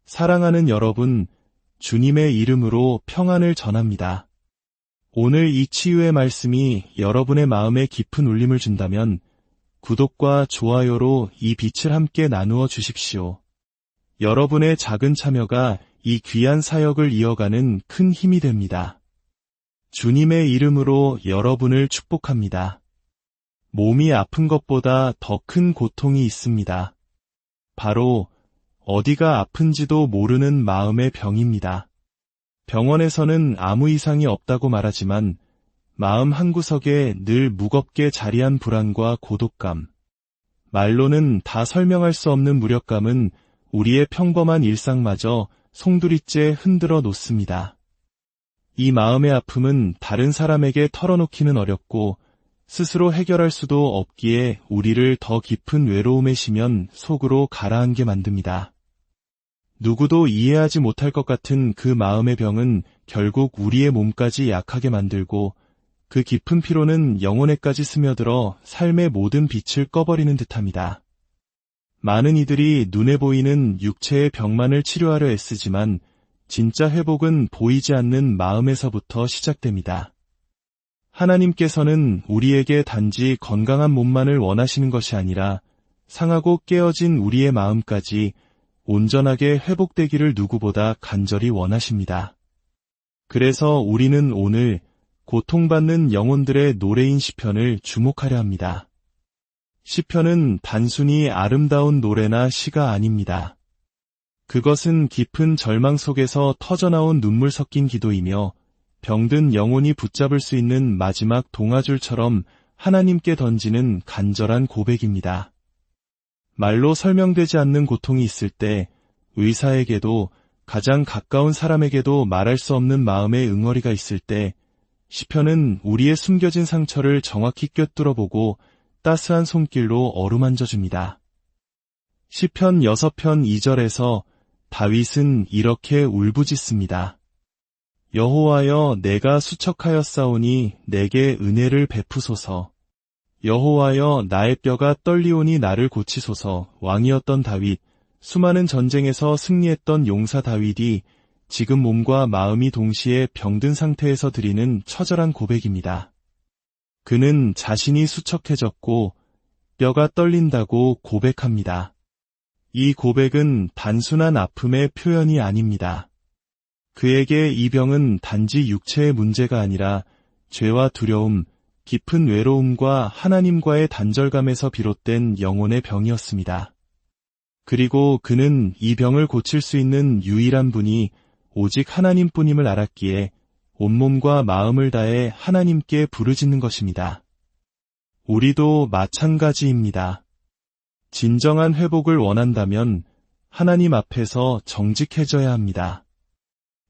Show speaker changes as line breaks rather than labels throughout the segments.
사랑하는 여러분, 주님의 이름으로 평안을 전합니다. 오늘 이 치유의 말씀이 여러분의 마음에 깊은 울림을 준다면 구독과 좋아요로 이 빛을 함께 나누어 주십시오. 여러분의 작은 참여가 이 귀한 사역을 이어가는 큰 힘이 됩니다. 주님의 이름으로 여러분을 축복합니다. 몸이 아픈 것보다 더 큰 고통이 있습니다. 바로 어디가 아픈지도 모르는 마음의 병입니다. 병원에서는 아무 이상이 없다고 말하지만 마음 한구석에 늘 무겁게 자리한 불안과 고독감, 말로는 다 설명할 수 없는 무력감은 우리의 평범한 일상마저 송두리째 흔들어 놓습니다. 이 마음의 아픔은 다른 사람에게 털어놓기는 어렵고 스스로 해결할 수도 없기에 우리를 더 깊은 외로움에 심연 속으로 가라앉게 만듭니다. 누구도 이해하지 못할 것 같은 그 마음의 병은 결국 우리의 몸까지 약하게 만들고 그 깊은 피로는 영혼에까지 스며들어 삶의 모든 빛을 꺼버리는 듯합니다. 많은 이들이 눈에 보이는 육체의 병만을 치료하려 애쓰지만 진짜 회복은 보이지 않는 마음에서부터 시작됩니다. 하나님께서는 우리에게 단지 건강한 몸만을 원하시는 것이 아니라 상하고 깨어진 우리의 마음까지 온전하게 회복되기를 누구보다 간절히 원하십니다. 그래서 우리는 오늘 고통받는 영혼들의 노래인 시편을 주목하려 합니다. 시편은 단순히 아름다운 노래나 시가 아닙니다. 그것은 깊은 절망 속에서 터져나온 눈물 섞인 기도이며 병든 영혼이 붙잡을 수 있는 마지막 동아줄처럼 하나님께 던지는 간절한 고백입니다. 말로 설명되지 않는 고통이 있을 때 의사에게도 가장 가까운 사람에게도 말할 수 없는 마음의 응어리가 있을 때 시편은 우리의 숨겨진 상처를 정확히 꿰뚫어보고 따스한 손길로 어루만져줍니다. 시편 6편 2절에서 다윗은 이렇게 울부짖습니다. 여호와여, 내가 수척하였사오니 내게 은혜를 베푸소서. 여호와여, 나의 뼈가 떨리오니 나를 고치소서. 왕이었던 다윗, 수많은 전쟁에서 승리했던 용사 다윗이 지금 몸과 마음이 동시에 병든 상태에서 드리는 처절한 고백입니다. 그는 자신이 수척해졌고 뼈가 떨린다고 고백합니다. 이 고백은 단순한 아픔의 표현이 아닙니다. 그에게 이 병은 단지 육체의 문제가 아니라 죄와 두려움, 깊은 외로움과 하나님과의 단절감에서 비롯된 영혼의 병이었습니다. 그리고 그는 이 병을 고칠 수 있는 유일한 분이 오직 하나님뿐임을 알았기에 온몸과 마음을 다해 하나님께 부르짖는 것입니다. 우리도 마찬가지입니다. 진정한 회복을 원한다면 하나님 앞에서 정직해져야 합니다.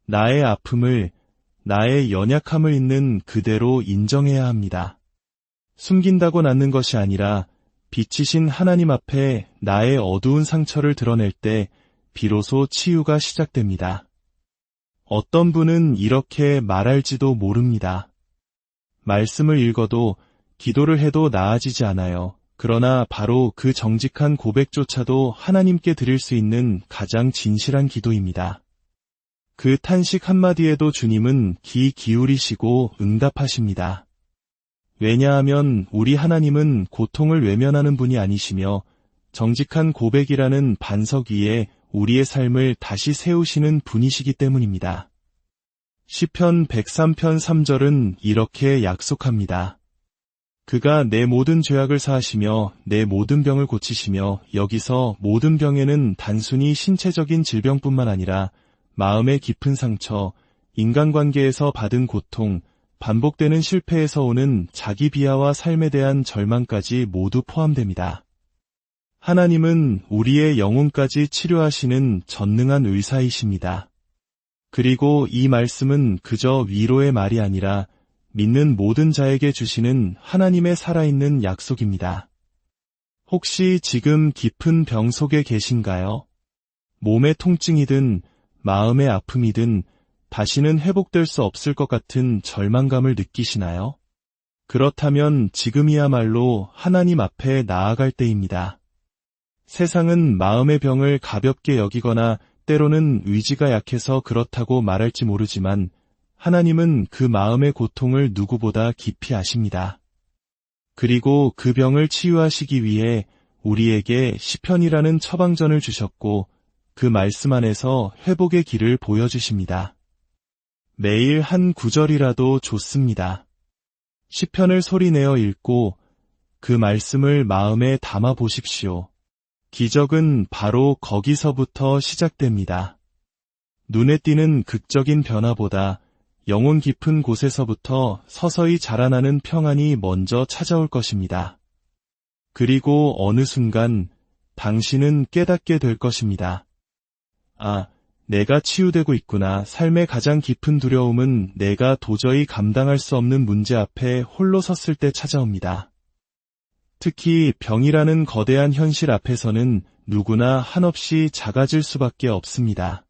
나의 아픔을, 나의 연약함을 있는 그대로 인정해야 합니다. 숨긴다고 낫는 것이 아니라 빛이신 하나님 앞에 나의 어두운 상처를 드러낼 때 비로소 치유가 시작됩니다. 어떤 분은 이렇게 말할지도 모릅니다. 말씀을 읽어도 기도를 해도 나아지지 않아요. 그러나 바로 그 정직한 고백조차도 하나님께 드릴 수 있는 가장 진실한 기도입니다. 그 탄식 한마디에도 주님은 귀 기울이시고 응답하십니다. 왜냐하면 우리 하나님은 고통을 외면하는 분이 아니시며 정직한 고백이라는 반석 위에 우리의 삶을 다시 세우시는 분이시기 때문입니다. 시편 103편 3절은 이렇게 약속합니다. 그가 내 모든 죄악을 사하시며 내 모든 병을 고치시며, 여기서 모든 병에는 단순히 신체적인 질병뿐만 아니라 마음의 깊은 상처, 인간관계에서 받은 고통, 반복되는 실패에서 오는 자기 비하와 삶에 대한 절망까지 모두 포함됩니다. 하나님은 우리의 영혼까지 치료하시는 전능한 의사이십니다. 그리고 이 말씀은 그저 위로의 말이 아니라 믿는 모든 자에게 주시는 하나님의 살아있는 약속입니다. 혹시 지금 깊은 병 속에 계신가요? 몸의 통증이든 마음의 아픔이든 다시는 회복될 수 없을 것 같은 절망감을 느끼시나요? 그렇다면 지금이야말로 하나님 앞에 나아갈 때입니다. 세상은 마음의 병을 가볍게 여기거나 때로는 의지가 약해서 그렇다고 말할지 모르지만 하나님은 그 마음의 고통을 누구보다 깊이 아십니다. 그리고 그 병을 치유하시기 위해 우리에게 시편이라는 처방전을 주셨고 그 말씀 안에서 회복의 길을 보여주십니다. 매일 한 구절이라도 좋습니다. 시편을 소리내어 읽고 그 말씀을 마음에 담아 보십시오. 기적은 바로 거기서부터 시작됩니다. 눈에 띄는 극적인 변화보다 영혼 깊은 곳에서부터 서서히 자라나는 평안이 먼저 찾아올 것입니다. 그리고 어느 순간 당신은 깨닫게 될 것입니다. 아, 내가 치유되고 있구나. 삶의 가장 깊은 두려움은 내가 도저히 감당할 수 없는 문제 앞에 홀로 섰을 때 찾아옵니다. 특히 병이라는 거대한 현실 앞에서는 누구나 한없이 작아질 수밖에 없습니다.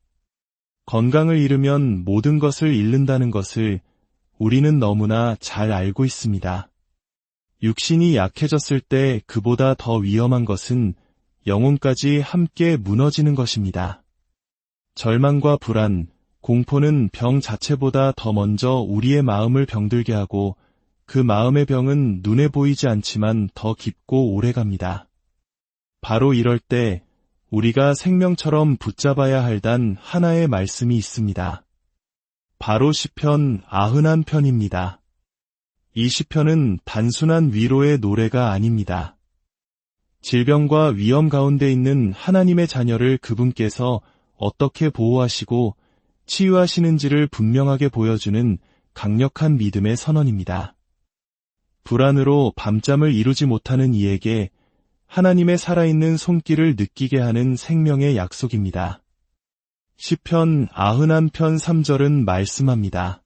건강을 잃으면 모든 것을 잃는다는 것을 우리는 너무나 잘 알고 있습니다. 육신이 약해졌을 때 그보다 더 위험한 것은 영혼까지 함께 무너지는 것입니다. 절망과 불안, 공포는 병 자체보다 더 먼저 우리의 마음을 병들게 하고 그 마음의 병은 눈에 보이지 않지만 더 깊고 오래갑니다. 바로 이럴 때 우리가 생명처럼 붙잡아야 할 단 하나의 말씀이 있습니다. 바로 시편 91편입니다. 이 시편은 단순한 위로의 노래가 아닙니다. 질병과 위험 가운데 있는 하나님의 자녀를 그분께서 어떻게 보호하시고 치유하시는지를 분명하게 보여주는 강력한 믿음의 선언입니다. 불안으로 밤잠을 이루지 못하는 이에게 하나님의 살아있는 손길을 느끼게 하는 생명의 약속입니다. 시편 91편 3절은 말씀합니다.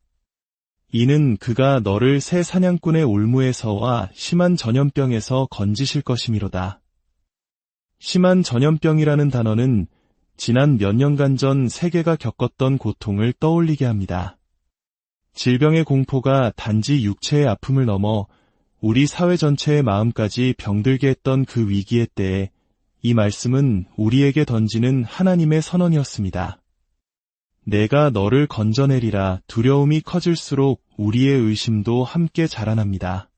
이는 그가 너를 새 사냥꾼의 올무에서와 심한 전염병에서 건지실 것이미로다. 심한 전염병이라는 단어는 지난 몇 년간 전 세계가 겪었던 고통을 떠올리게 합니다. 질병의 공포가 단지 육체의 아픔을 넘어 우리 사회 전체의 마음까지 병들게 했던 그 위기의 때에 이 말씀은 우리에게 던지는 하나님의 선언이었습니다. 내가 너를 건져내리라. 두려움이 커질수록 우리의 의심도 함께 자라납니다.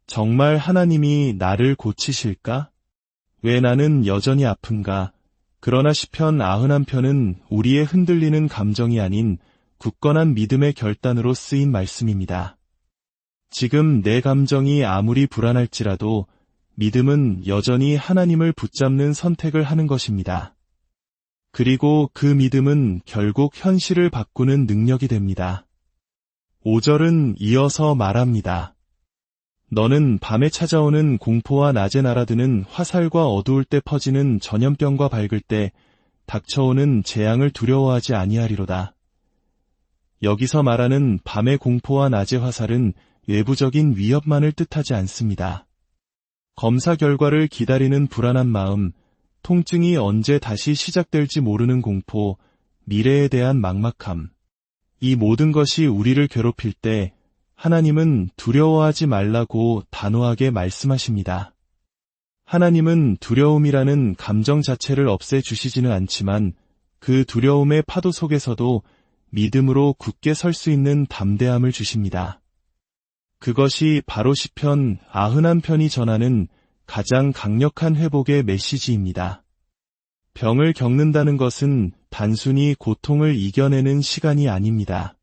정말 하나님이 나를 고치실까? 왜 나는 여전히 아픈가? 그러나 시편 91편은 우리의 흔들리는 감정이 아닌 굳건한 믿음의 결단으로 쓰인 말씀입니다. 지금 내 감정이 아무리 불안할지라도 믿음은 여전히 하나님을 붙잡는 선택을 하는 것입니다. 그리고 그 믿음은 결국 현실을 바꾸는 능력이 됩니다. 5절은 이어서 말합니다. 너는 밤에 찾아오는 공포와 낮에 날아드는 화살과 어두울 때 퍼지는 전염병과 밝을 때 닥쳐오는 재앙을 두려워하지 아니하리로다. 여기서 말하는 밤의 공포와 낮의 화살은 외부적인 위협만을 뜻하지 않습니다. 검사 결과를 기다리는 불안한 마음, 통증이 언제 다시 시작될지 모르는 공포, 미래에 대한 막막함. 이 모든 것이 우리를 괴롭힐 때 하나님은 두려워하지 말라고 단호하게 말씀하십니다. 하나님은 두려움이라는 감정 자체를 없애주시지는 않지만 그 두려움의 파도 속에서도 믿음으로 굳게 설 수 있는 담대함을 주십니다. 그것이 바로 시편 91편이 전하는 가장 강력한 회복의 메시지입니다. 병을 겪는다는 것은 단순히 고통을 이겨내는 시간이 아닙니다.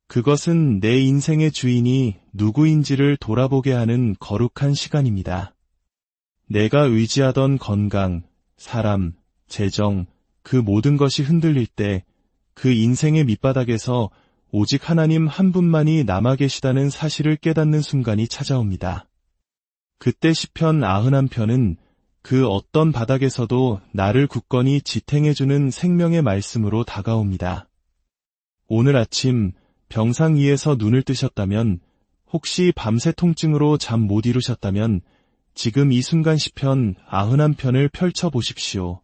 그것은 내 인생의 주인이 누구인지를 돌아보게 하는 거룩한 시간입니다. 내가 의지하던 건강, 사람, 재정, 그 모든 것이 흔들릴 때 그 인생의 밑바닥에서 오직 하나님 한 분만이 남아 계시다는 사실을 깨닫는 순간이 찾아옵니다. 그때 시편 91편은 그 어떤 바닥에서도 나를 굳건히 지탱해주는 생명의 말씀으로 다가옵니다. 오늘 아침 병상 위에서 눈을 뜨셨다면, 혹시 밤새 통증으로 잠 못 이루셨다면 지금 이 순간 시편 91편을 펼쳐보십시오.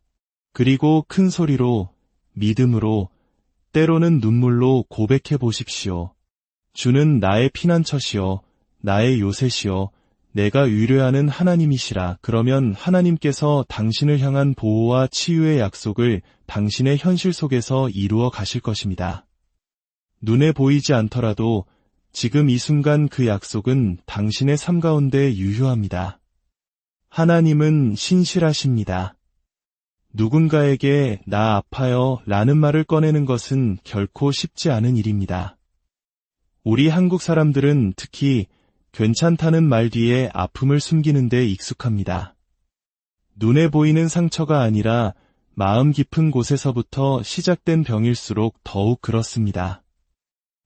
그리고 큰 소리로, 믿음으로, 때로는 눈물로 고백해 보십시오. 주는 나의 피난처시요, 나의 요새시요, 내가 의뢰하는 하나님이시라. 그러면 하나님께서 당신을 향한 보호와 치유의 약속을 당신의 현실 속에서 이루어 가실 것입니다. 눈에 보이지 않더라도 지금 이 순간 그 약속은 당신의 삶 가운데 유효합니다. 하나님은 신실하십니다. 누군가에게 나 아파요 라는 말을 꺼내는 것은 결코 쉽지 않은 일입니다. 우리 한국 사람들은 특히 괜찮다는 말 뒤에 아픔을 숨기는 데 익숙합니다. 눈에 보이는 상처가 아니라 마음 깊은 곳에서부터 시작된 병일수록 더욱 그렇습니다.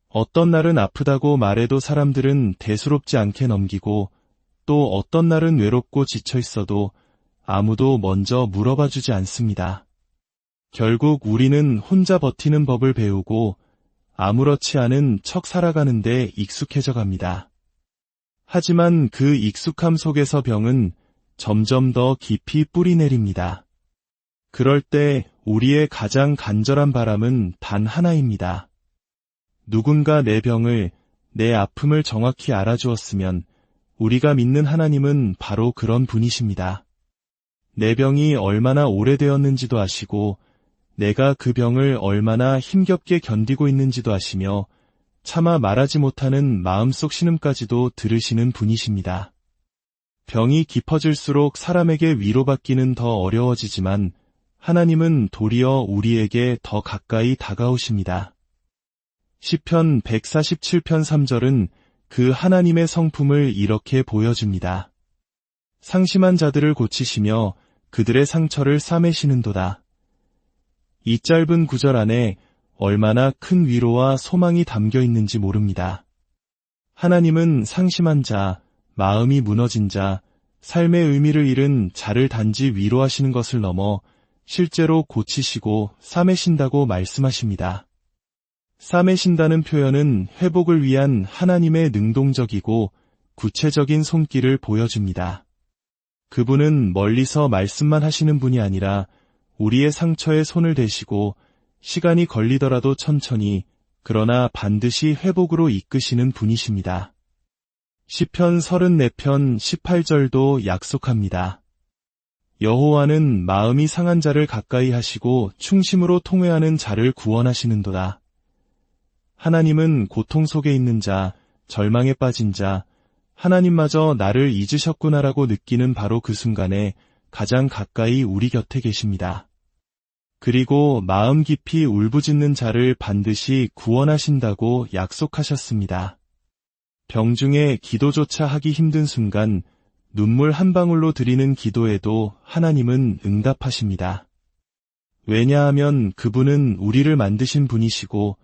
어떤 날은 아프다고 말해도 사람들은 대수롭지 않게 넘기고 또 어떤 날은 외롭고 지쳐 있어도 아무도 먼저 물어봐 주지 않습니다. 결국 우리는 혼자 버티는 법을 배우고 아무렇지 않은 척 살아가는데 익숙해져 갑니다. 하지만 그 익숙함 속에서 병은 점점 더 깊이 뿌리 내립니다. 그럴 때 우리의 가장 간절한 바람은 단 하나입니다. 누군가 내 병을, 내 아픔을 정확히 알아주었으면 우리가 믿는 하나님은 바로 그런 분이십니다. 내 병이 얼마나 오래되었는지도 아시고 내가 그 병을 얼마나 힘겹게 견디고 있는지도 아시며 차마 말하지 못하는 마음속 신음까지도 들으시는 분이십니다. 병이 깊어질수록 사람에게 위로받기는 더 어려워지지만 하나님은 도리어 우리에게 더 가까이 다가오십니다. 시편 147편 3절은 그 하나님의 성품을 이렇게 보여줍니다. 상심한 자들을 고치시며 그들의 상처를 싸매시는도다. 이 짧은 구절 안에 얼마나 큰 위로와 소망이 담겨 있는지 모릅니다. 하나님은 상심한 자, 마음이 무너진 자, 삶의 의미를 잃은 자를 단지 위로하시는 것을 넘어 실제로 고치시고 싸매신다고 말씀하십니다. 싸매신다는 표현은 회복을 위한 하나님의 능동적이고 구체적인 손길을 보여줍니다. 그분은 멀리서 말씀만 하시는 분이 아니라 우리의 상처에 손을 대시고 시간이 걸리더라도 천천히 그러나 반드시 회복으로 이끄시는 분이십니다. 시편 34편 18절도 약속합니다. 여호와는 마음이 상한 자를 가까이 하시고 충심으로 통회하는 자를 구원하시는도다. 하나님은 고통 속에 있는 자, 절망에 빠진 자, 하나님마저 나를 잊으셨구나라고 느끼는 바로 그 순간에 가장 가까이 우리 곁에 계십니다. 그리고 마음 깊이 울부짖는 자를 반드시 구원하신다고 약속하셨습니다. 병중에 기도조차 하기 힘든 순간 눈물 한 방울로 드리는 기도에도 하나님은 응답하십니다. 왜냐하면 그분은 우리를 만드신 분이시고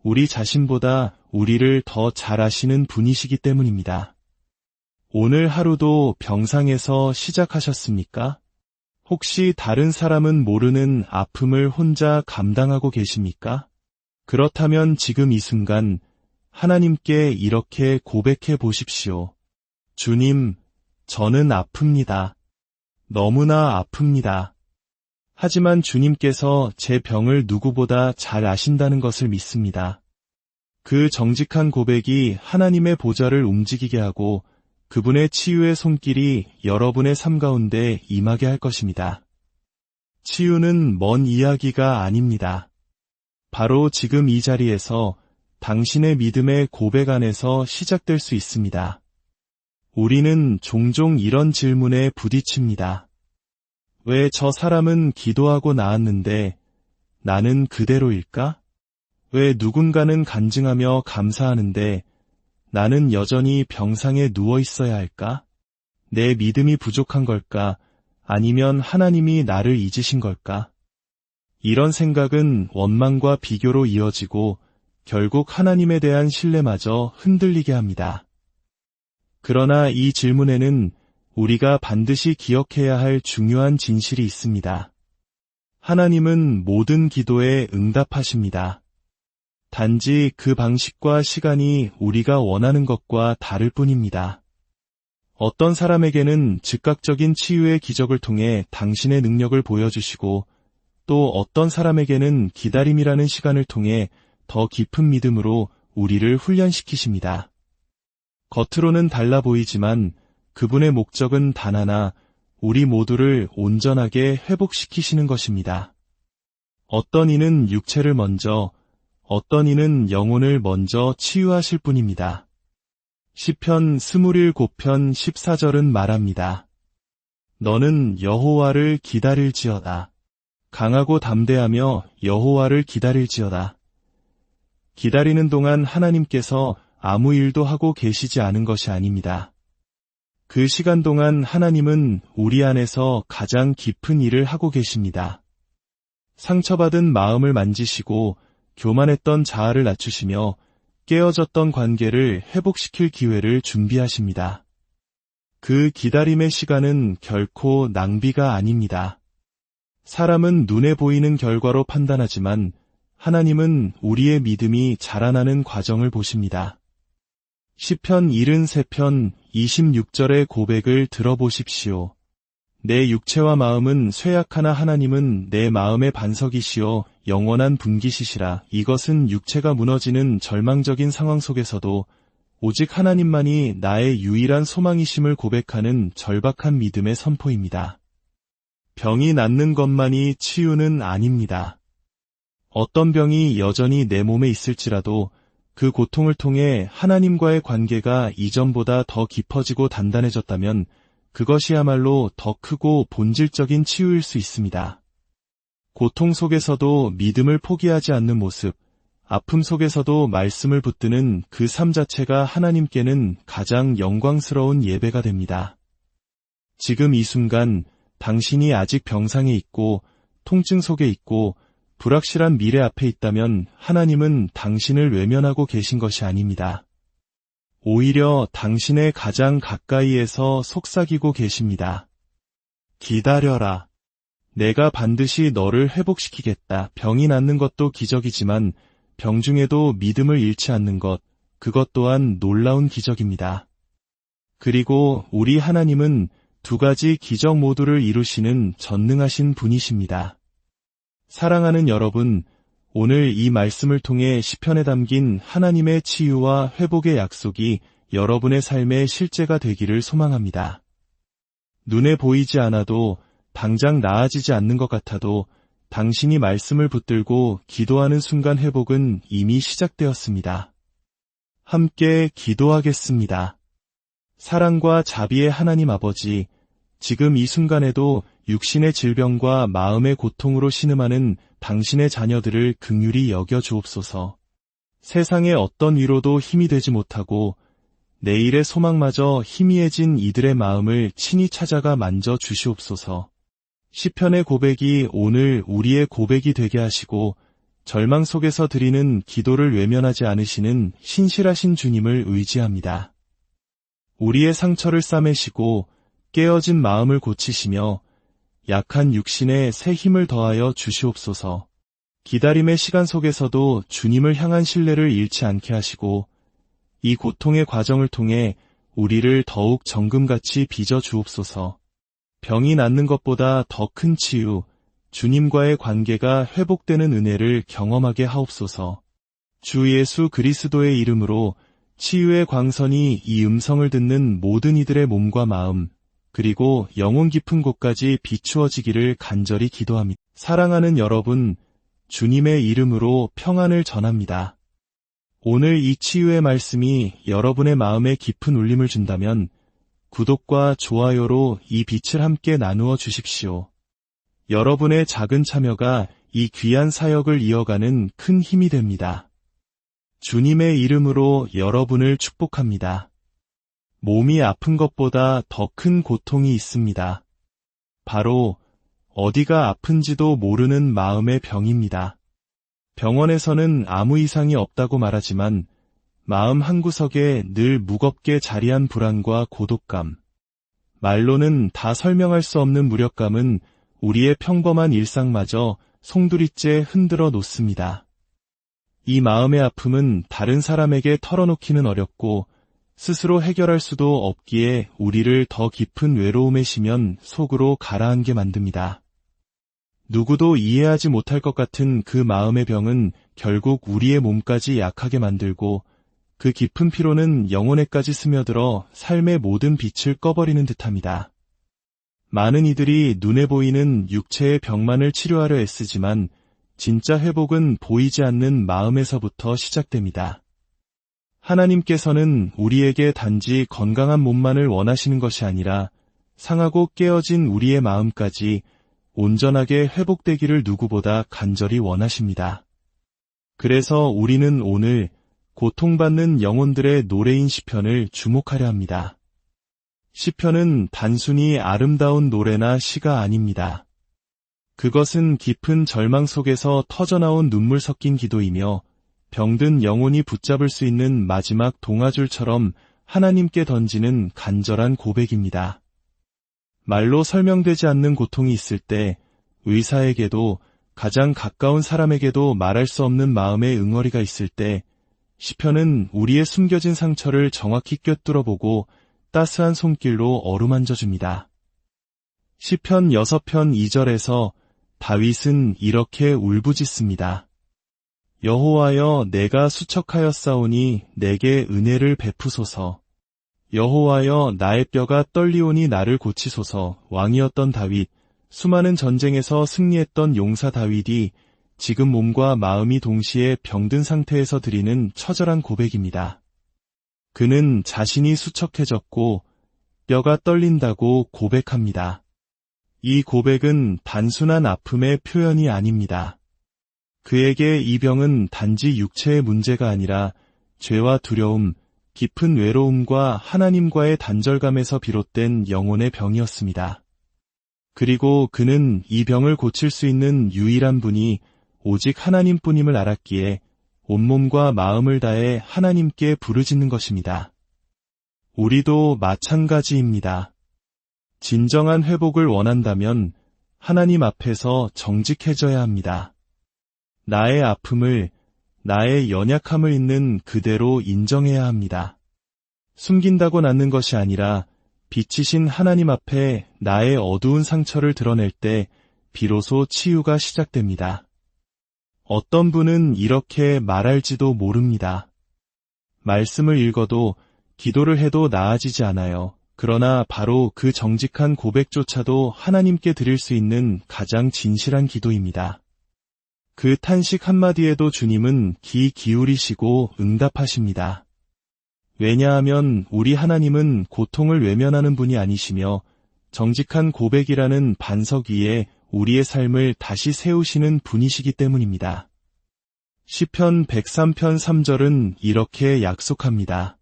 우리 자신보다 우리를 더 잘 아시는 분이시기 때문입니다. 오늘 하루도 병상에서 시작하셨습니까? 혹시 다른 사람은 모르는 아픔을 혼자 감당하고 계십니까? 그렇다면 지금 이 순간 하나님께 이렇게 고백해 보십시오. 주님, 저는 아픕니다. 너무나 아픕니다. 하지만 주님께서 제 병을 누구보다 잘 아신다는 것을 믿습니다. 그 정직한 고백이 하나님의 보좌를 움직이게 하고 그분의 치유의 손길이 여러분의 삶 가운데 임하게 할 것입니다. 치유는 먼 이야기가 아닙니다. 바로 지금 이 자리에서 당신의 믿음의 고백 안에서 시작될 수 있습니다. 우리는 종종 이런 질문에 부딪힙니다. 왜 저 사람은 기도하고 나았는데 나는 그대로일까? 왜 누군가는 간증하며 감사하는데 나는 여전히 병상에 누워 있어야 할까? 내 믿음이 부족한 걸까? 아니면 하나님이 나를 잊으신 걸까? 이런 생각은 원망과 비교로 이어지고 결국 하나님에 대한 신뢰마저 흔들리게 합니다. 그러나 이 질문에는 우리가 반드시 기억해야 할 중요한 진실이 있습니다. 하나님은 모든 기도에 응답하십니다. 단지 그 방식과 시간이 우리가 원하는 것과 다를 뿐입니다. 어떤 사람에게는 즉각적인 치유의 기적을 통해 당신의 능력을 보여주시고 또 어떤 사람에게는 기다림이라는 시간을 통해 더 깊은 믿음으로 우리를 훈련시키십니다. 겉으로는 달라 보이지만 그분의 목적은 단 하나, 우리 모두를 온전하게 회복시키시는 것입니다. 어떤 이는 육체를 먼저, 어떤 이는 영혼을 먼저 치유하실 뿐입니다. 시편 27편 14절은 말합니다. 너는 여호와를 기다릴지어다. 강하고 담대하며 여호와를 기다릴지어다. 기다리는 동안 하나님께서 아무 일도 하고 계시지 않은 것이 아닙니다. 그 시간 동안 하나님은 우리 안에서 가장 깊은 일을 하고 계십니다. 상처받은 마음을 만지시고 교만했던 자아를 낮추시며 깨어졌던 관계를 회복시킬 기회를 준비하십니다. 그 기다림의 시간은 결코 낭비가 아닙니다. 사람은 눈에 보이는 결과로 판단하지만 하나님은 우리의 믿음이 자라나는 과정을 보십니다. 시편 73편 26절의 고백을 들어보십시오. 내 육체와 마음은 쇠약하나 하나님은 내 마음의 반석이시요 영원한 분깃이시라. 이것은 육체가 무너지는 절망적인 상황 속에서도 오직 하나님만이 나의 유일한 소망이심을 고백하는 절박한 믿음의 선포입니다. 병이 낫는 것만이 치유는 아닙니다. 어떤 병이 여전히 내 몸에 있을지라도 그 고통을 통해 하나님과의 관계가 이전보다 더 깊어지고 단단해졌다면 그것이야말로 더 크고 본질적인 치유일 수 있습니다. 고통 속에서도 믿음을 포기하지 않는 모습, 아픔 속에서도 말씀을 붙드는 그 삶 자체가 하나님께는 가장 영광스러운 예배가 됩니다. 지금 이 순간 당신이 아직 병상에 있고 통증 속에 있고 불확실한 미래 앞에 있다면 하나님은 당신을 외면하고 계신 것이 아닙니다. 오히려 당신의 가장 가까이에서 속삭이고 계십니다. 기다려라. 내가 반드시 너를 회복시키겠다. 병이 낫는 것도 기적이지만 병 중에도 믿음을 잃지 않는 것, 그것 또한 놀라운 기적입니다. 그리고 우리 하나님은 두 가지 기적 모두를 이루시는 전능하신 분이십니다. 사랑하는 여러분, 오늘 이 말씀을 통해 시편에 담긴 하나님의 치유와 회복의 약속이 여러분의 삶의 실제가 되기를 소망합니다. 눈에 보이지 않아도 당장 나아지지 않는 것 같아도 당신이 말씀을 붙들고 기도하는 순간 회복은 이미 시작되었습니다. 함께 기도하겠습니다. 사랑과 자비의 하나님 아버지, 지금 이 순간에도 육신의 질병과 마음의 고통으로 신음하는 당신의 자녀들을 긍휼히 여겨 주옵소서. 세상의 어떤 위로도 힘이 되지 못하고 내일의 소망마저 희미해진 이들의 마음을 친히 찾아가 만져 주시옵소서. 시편의 고백이 오늘 우리의 고백이 되게 하시고 절망 속에서 드리는 기도를 외면하지 않으시는 신실하신 주님을 의지합니다. 우리의 상처를 싸매시고 깨어진 마음을 고치시며 약한 육신에 새 힘을 더하여 주시옵소서. 기다림의 시간 속에서도 주님을 향한 신뢰를 잃지 않게 하시고 이 고통의 과정을 통해 우리를 더욱 정금같이 빚어 주옵소서. 병이 낫는 것보다 더 큰 치유, 주님과의 관계가 회복되는 은혜를 경험하게 하옵소서. 주 예수 그리스도의 이름으로 치유의 광선이 이 음성을 듣는 모든 이들의 몸과 마음, 그리고 영혼 깊은 곳까지 비추어지기를 간절히 기도합니다. 사랑하는 여러분, 주님의 이름으로 평안을 전합니다. 오늘 이 치유의 말씀이 여러분의 마음에 깊은 울림을 준다면 구독과 좋아요로 이 빛을 함께 나누어 주십시오. 여러분의 작은 참여가 이 귀한 사역을 이어가는 큰 힘이 됩니다. 주님의 이름으로 여러분을 축복합니다. 몸이 아픈 것보다 더 큰 고통이 있습니다. 바로 어디가 아픈지도 모르는 마음의 병입니다. 병원에서는 아무 이상이 없다고 말하지만 마음 한구석에 늘 무겁게 자리한 불안과 고독감, 말로는 다 설명할 수 없는 무력감은 우리의 평범한 일상마저 송두리째 흔들어 놓습니다. 이 마음의 아픔은 다른 사람에게 털어놓기는 어렵고 스스로 해결할 수도 없기에 우리를 더 깊은 외로움에 시면 속으로 가라앉게 만듭니다. 누구도 이해하지 못할 것 같은 그 마음의 병은 결국 우리의 몸까지 약하게 만들고 그 깊은 피로는 영혼에까지 스며들어 삶의 모든 빛을 꺼버리는 듯합니다. 많은 이들이 눈에 보이는 육체의 병만을 치료하려 애쓰지만 진짜 회복은 보이지 않는 마음에서부터 시작됩니다. 하나님께서는 우리에게 단지 건강한 몸만을 원하시는 것이 아니라 상하고 깨어진 우리의 마음까지 온전하게 회복되기를 누구보다 간절히 원하십니다. 그래서 우리는 오늘 고통받는 영혼들의 노래인 시편을 주목하려 합니다. 시편은 단순히 아름다운 노래나 시가 아닙니다. 그것은 깊은 절망 속에서 터져나온 눈물 섞인 기도이며 병든 영혼이 붙잡을 수 있는 마지막 동아줄처럼 하나님께 던지는 간절한 고백입니다. 말로 설명되지 않는 고통이 있을 때 의사에게도 가장 가까운 사람에게도 말할 수 없는 마음의 응어리가 있을 때 시편은 우리의 숨겨진 상처를 정확히 꿰뚫어보고 따스한 손길로 어루만져 줍니다. 시편 6편 2절에서 다윗은 이렇게 울부짖습니다. 여호와여, 내가 수척하였사오니 내게 은혜를 베푸소서. 여호와여, 나의 뼈가 떨리오니 나를 고치소서. 왕이었던 다윗, 수많은 전쟁에서 승리했던 용사 다윗이 지금 몸과 마음이 동시에 병든 상태에서 드리는 처절한 고백입니다. 그는 자신이 수척해졌고 뼈가 떨린다고 고백합니다. 이 고백은 단순한 아픔의 표현이 아닙니다. 그에게 이 병은 단지 육체의 문제가 아니라 죄와 두려움, 깊은 외로움과 하나님과의 단절감에서 비롯된 영혼의 병이었습니다. 그리고 그는 이 병을 고칠 수 있는 유일한 분이 오직 하나님뿐임을 알았기에 온몸과 마음을 다해 하나님께 부르짖는 것입니다. 우리도 마찬가지입니다. 진정한 회복을 원한다면 하나님 앞에서 정직해져야 합니다. 나의 아픔을, 나의 연약함을 있는 그대로 인정해야 합니다. 숨긴다고 낫는 것이 아니라 빛이신 하나님 앞에 나의 어두운 상처를 드러낼 때 비로소 치유가 시작됩니다. 어떤 분은 이렇게 말할지도 모릅니다. 말씀을 읽어도 기도를 해도 나아지지 않아요. 그러나 바로 그 정직한 고백조차도 하나님께 드릴 수 있는 가장 진실한 기도입니다. 그 탄식 한마디에도 주님은 귀 기울이시고 응답하십니다. 왜냐하면 우리 하나님은 고통을 외면하는 분이 아니시며 정직한 고백이라는 반석 위에 우리의 삶을 다시 세우시는 분이시기 때문입니다. 시편 103편 3절은 이렇게 약속합니다.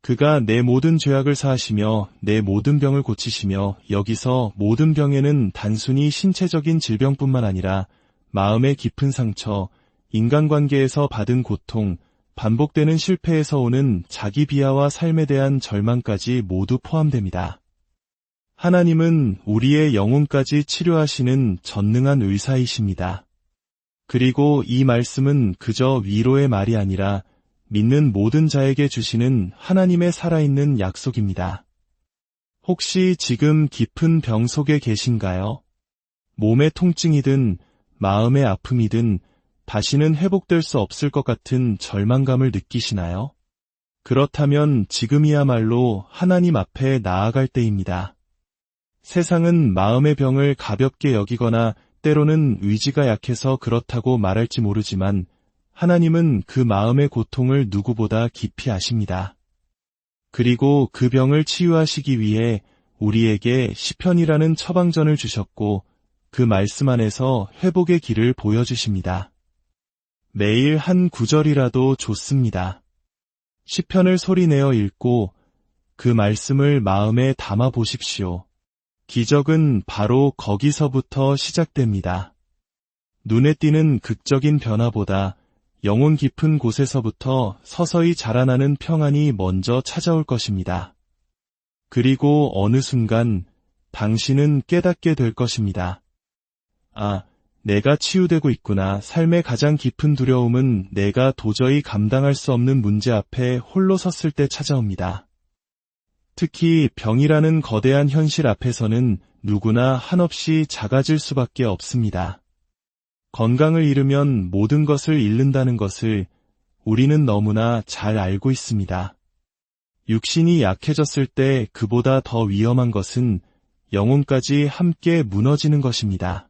그가 내 모든 죄악을 사하시며 내 모든 병을 고치시며, 여기서 모든 병에는 단순히 신체적인 질병뿐만 아니라 마음의 깊은 상처, 인간관계에서 받은 고통, 반복되는 실패에서 오는 자기 비하와 삶에 대한 절망까지 모두 포함됩니다. 하나님은 우리의 영혼까지 치료하시는 전능한 의사이십니다. 그리고 이 말씀은 그저 위로의 말이 아니라 믿는 모든 자에게 주시는 하나님의 살아있는 약속입니다. 혹시 지금 깊은 병 속에 계신가요? 몸의 통증이든 마음의 아픔이든 다시는 회복될 수 없을 것 같은 절망감을 느끼시나요? 그렇다면 지금이야말로 하나님 앞에 나아갈 때입니다. 세상은 마음의 병을 가볍게 여기거나 때로는 의지가 약해서 그렇다고 말할지 모르지만 하나님은 그 마음의 고통을 누구보다 깊이 아십니다. 그리고 그 병을 치유하시기 위해 우리에게 시편이라는 처방전을 주셨고 그 말씀 안에서 회복의 길을 보여주십니다. 매일 한 구절이라도 좋습니다. 시편을 소리내어 읽고 그 말씀을 마음에 담아 보십시오. 기적은 바로 거기서부터 시작됩니다. 눈에 띄는 극적인 변화보다 영혼 깊은 곳에서부터 서서히 자라나는 평안이 먼저 찾아올 것입니다. 그리고 어느 순간 당신은 깨닫게 될 것입니다. 아, 내가 치유되고 있구나. 삶의 가장 깊은 두려움은 내가 도저히 감당할 수 없는 문제 앞에 홀로 섰을 때 찾아옵니다. 특히 병이라는 거대한 현실 앞에서는 누구나 한없이 작아질 수밖에 없습니다. 건강을 잃으면 모든 것을 잃는다는 것을 우리는 너무나 잘 알고 있습니다. 육신이 약해졌을 때 그보다 더 위험한 것은 영혼까지 함께 무너지는 것입니다.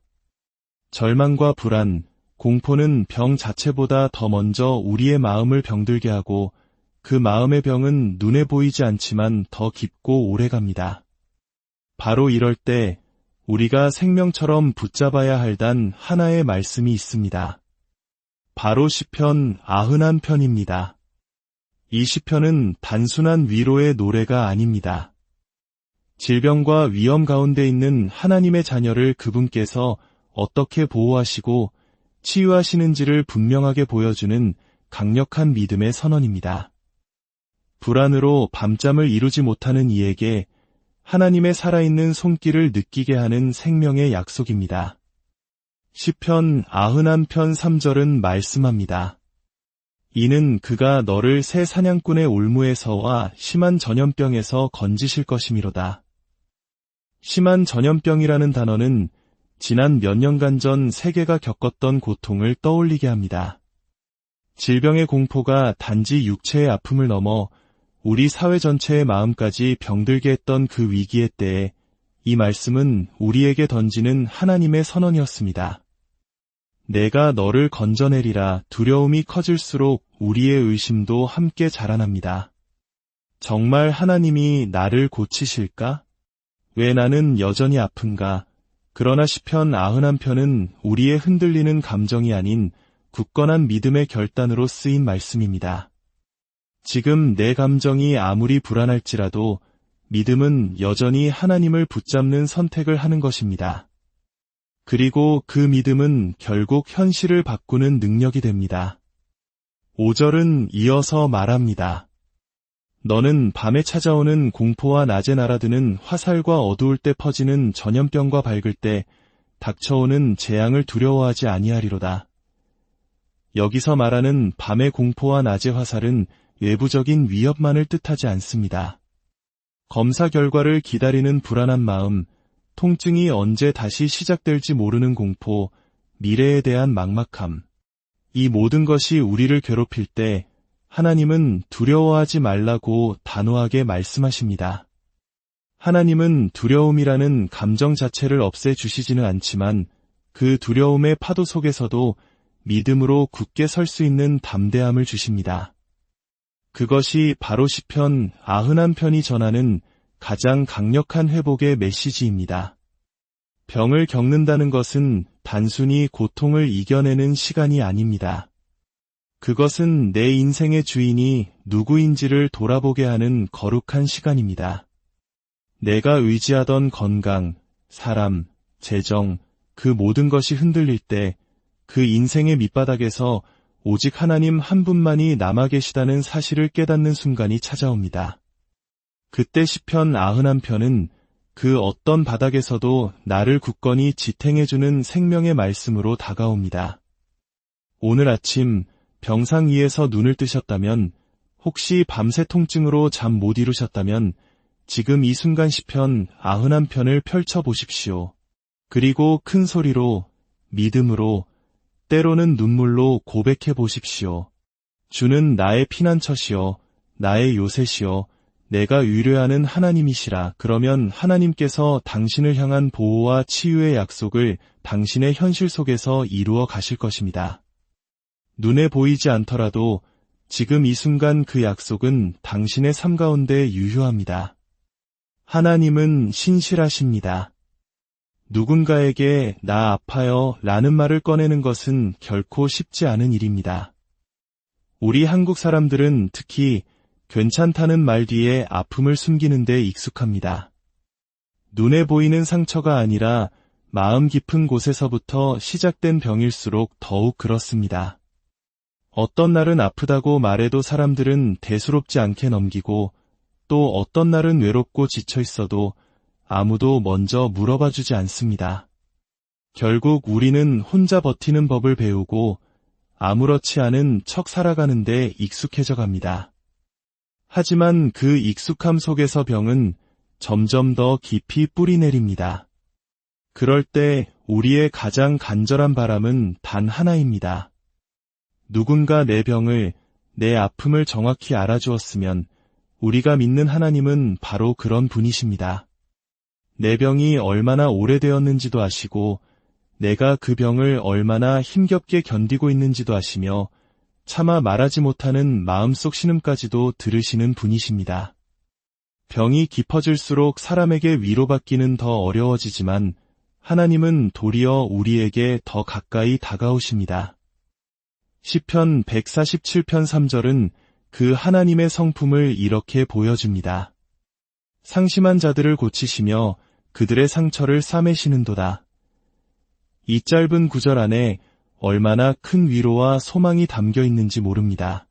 절망과 불안, 공포는 병 자체보다 더 먼저 우리의 마음을 병들게 하고 그 마음의 병은 눈에 보이지 않지만 더 깊고 오래갑니다. 바로 이럴 때 우리가 생명처럼 붙잡아야 할 단 하나의 말씀이 있습니다. 바로 시편 91편입니다. 이 시편은 단순한 위로의 노래가 아닙니다. 질병과 위험 가운데 있는 하나님의 자녀를 그분께서 어떻게 보호하시고 치유하시는지를 분명하게 보여주는 강력한 믿음의 선언입니다. 불안으로 밤잠을 이루지 못하는 이에게 하나님의 살아있는 손길을 느끼게 하는 생명의 약속입니다. 시편 91편 3절은 말씀합니다. 이는 그가 너를 새 사냥꾼의 올무에서와 심한 전염병에서 건지실 것이미로다. 심한 전염병이라는 단어는 지난 몇 년간 전 세계가 겪었던 고통을 떠올리게 합니다. 질병의 공포가 단지 육체의 아픔을 넘어 우리 사회 전체의 마음까지 병들게 했던 그 위기의 때에 이 말씀은 우리에게 던지는 하나님의 선언이었습니다. 내가 너를 건져내리라. 두려움이 커질수록 우리의 의심도 함께 자라납니다. 정말 하나님이 나를 고치실까? 왜 나는 여전히 아픈가? 그러나 시편 91편은 우리의 흔들리는 감정이 아닌 굳건한 믿음의 결단으로 쓰인 말씀입니다. 지금 내 감정이 아무리 불안할지라도 믿음은 여전히 하나님을 붙잡는 선택을 하는 것입니다. 그리고 그 믿음은 결국 현실을 바꾸는 능력이 됩니다. 5절은 이어서 말합니다. 너는 밤에 찾아오는 공포와 낮에 날아드는 화살과 어두울 때 퍼지는 전염병과 밝을 때 닥쳐오는 재앙을 두려워하지 아니하리로다. 여기서 말하는 밤의 공포와 낮의 화살은 외부적인 위협만을 뜻하지 않습니다. 검사 결과를 기다리는 불안한 마음, 통증이 언제 다시 시작될지 모르는 공포, 미래에 대한 막막함. 이 모든 것이 우리를 괴롭힐 때 하나님은 두려워하지 말라고 단호하게 말씀하십니다. 하나님은 두려움이라는 감정 자체를 없애주시지는 않지만 그 두려움의 파도 속에서도 믿음으로 굳게 설 수 있는 담대함을 주십니다. 그것이 바로 시편 91편이 전하는 가장 강력한 회복의 메시지입니다. 병을 겪는다는 것은 단순히 고통을 이겨내는 시간이 아닙니다. 그것은 내 인생의 주인이 누구인지를 돌아보게 하는 거룩한 시간입니다. 내가 의지하던 건강, 사람, 재정, 그 모든 것이 흔들릴 때 그 인생의 밑바닥에서 오직 하나님 한 분만이 남아 계시다는 사실을 깨닫는 순간이 찾아옵니다. 그때 시편 91편은 그 어떤 바닥에서도 나를 굳건히 지탱해주는 생명의 말씀으로 다가옵니다. 오늘 아침 병상 위에서 눈을 뜨셨다면, 혹시 밤새 통증으로 잠 못 이루셨다면 지금 이 순간 시편 91편을 펼쳐보십시오. 그리고 큰 소리로, 믿음으로, 때로는 눈물로 고백해 보십시오. 주는 나의 피난처시요, 나의 요새시요, 내가 의뢰하는 하나님이시라. 그러면 하나님께서 당신을 향한 보호와 치유의 약속을 당신의 현실 속에서 이루어 가실 것입니다. 눈에 보이지 않더라도 지금 이 순간 그 약속은 당신의 삶 가운데 유효합니다. 하나님은 신실하십니다. 누군가에게 나 아파요 라는 말을 꺼내는 것은 결코 쉽지 않은 일입니다. 우리 한국 사람들은 특히 괜찮다는 말 뒤에 아픔을 숨기는 데 익숙합니다. 눈에 보이는 상처가 아니라 마음 깊은 곳에서부터 시작된 병일수록 더욱 그렇습니다. 어떤 날은 아프다고 말해도 사람들은 대수롭지 않게 넘기고, 또 어떤 날은 외롭고 지쳐 있어도 아무도 먼저 물어봐 주지 않습니다. 결국 우리는 혼자 버티는 법을 배우고 아무렇지 않은 척 살아가는데 익숙해져 갑니다. 하지만 그 익숙함 속에서 병은 점점 더 깊이 뿌리내립니다. 그럴 때 우리의 가장 간절한 바람은 단 하나입니다. 누군가 내 병을, 내 아픔을 정확히 알아주었으면 우리가 믿는 하나님은 바로 그런 분이십니다. 내 병이 얼마나 오래되었는지도 아시고 내가 그 병을 얼마나 힘겹게 견디고 있는지도 아시며 차마 말하지 못하는 마음속 신음까지도 들으시는 분이십니다. 병이 깊어질수록 사람에게 위로받기는 더 어려워지지만 하나님은 도리어 우리에게 더 가까이 다가오십니다. 시편 147편 3절은 그 하나님의 성품을 이렇게 보여줍니다. 상심한 자들을 고치시며 그들의 상처를 싸매시는도다. 이 짧은 구절 안에 얼마나 큰 위로와 소망이 담겨 있는지 모릅니다.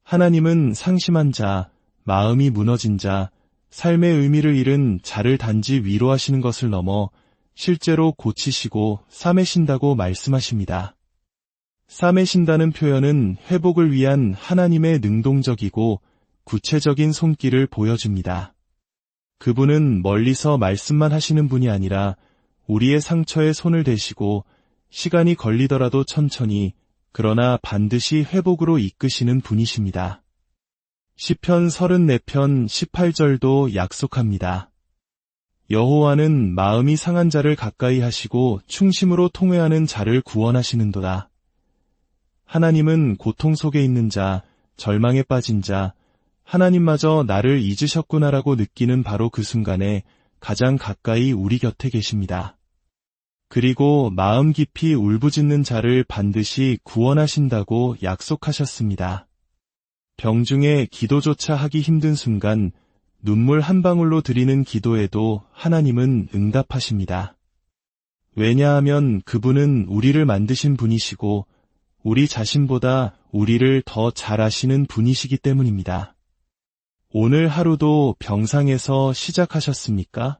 하나님은 상심한 자, 마음이 무너진 자, 삶의 의미를 잃은 자를 단지 위로하시는 것을 넘어 실제로 고치시고 싸매신다고 말씀하십니다. 싸매신다는 표현은 회복을 위한 하나님의 능동적이고 구체적인 손길을 보여줍니다. 그분은 멀리서 말씀만 하시는 분이 아니라 우리의 상처에 손을 대시고 시간이 걸리더라도 천천히 그러나 반드시 회복으로 이끄시는 분이십니다. 시편 34편 18절도 약속합니다. 여호와는 마음이 상한 자를 가까이 하시고 충심으로 통회하는 자를 구원하시는도다. 하나님은 고통 속에 있는 자, 절망에 빠진 자, 하나님마저 나를 잊으셨구나라고 느끼는 바로 그 순간에 가장 가까이 우리 곁에 계십니다. 그리고 마음 깊이 울부짖는 자를 반드시 구원하신다고 약속하셨습니다. 병중에 기도조차 하기 힘든 순간 눈물 한 방울로 드리는 기도에도 하나님은 응답하십니다. 왜냐하면 그분은 우리를 만드신 분이시고 우리 자신보다 우리를 더 잘 아시는 분이시기 때문입니다. 오늘 하루도 병상에서 시작하셨습니까?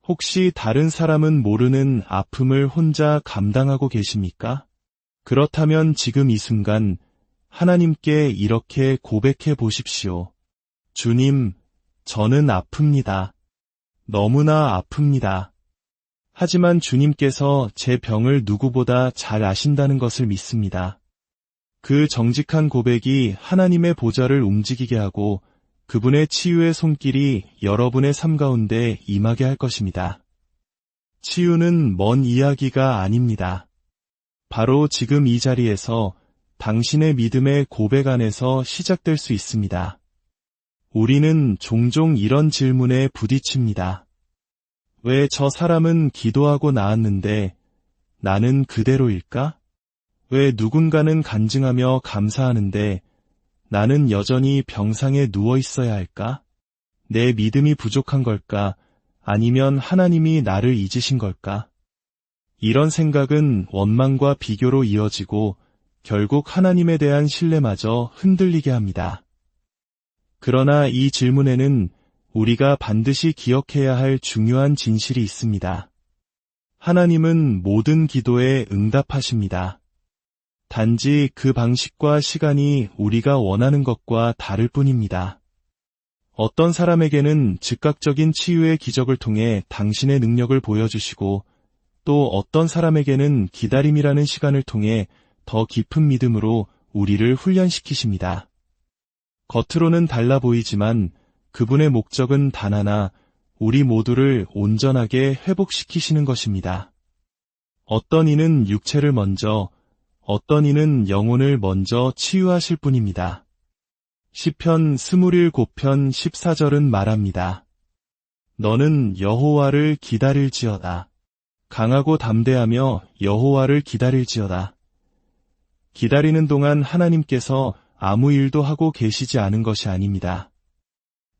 혹시 다른 사람은 모르는 아픔을 혼자 감당하고 계십니까? 그렇다면 지금 이 순간 하나님께 이렇게 고백해 보십시오. 주님, 저는 아픕니다. 너무나 아픕니다. 하지만 주님께서 제 병을 누구보다 잘 아신다는 것을 믿습니다. 그 정직한 고백이 하나님의 보좌를 움직이게 하고 그분의 치유의 손길이 여러분의 삶 가운데 임하게 할 것입니다. 치유는 먼 이야기가 아닙니다. 바로 지금 이 자리에서 당신의 믿음의 고백 안에서 시작될 수 있습니다. 우리는 종종 이런 질문에 부딪힙니다. 왜 저 사람은 기도하고 나았는데 나는 그대로일까? 왜 누군가는 간증하며 감사하는데 나는 여전히 병상에 누워 있어야 할까? 내 믿음이 부족한 걸까? 아니면 하나님이 나를 잊으신 걸까? 이런 생각은 원망과 비교로 이어지고 결국 하나님에 대한 신뢰마저 흔들리게 합니다. 그러나 이 질문에는 우리가 반드시 기억해야 할 중요한 진실이 있습니다. 하나님은 모든 기도에 응답하십니다. 단지 그 방식과 시간이 우리가 원하는 것과 다를 뿐입니다. 어떤 사람에게는 즉각적인 치유의 기적을 통해 당신의 능력을 보여주시고 또 어떤 사람에게는 기다림이라는 시간을 통해 더 깊은 믿음으로 우리를 훈련시키십니다. 겉으로는 달라 보이지만 그분의 목적은 단 하나, 우리 모두를 온전하게 회복시키시는 것입니다. 어떤 이는 육체를 먼저, 어떤 이는 영혼을 먼저 치유하실 뿐입니다. 시편 27편 14절은 말합니다. 너는 여호와를 기다릴지어다. 강하고 담대하며 여호와를 기다릴지어다. 기다리는 동안 하나님께서 아무 일도 하고 계시지 않은 것이 아닙니다.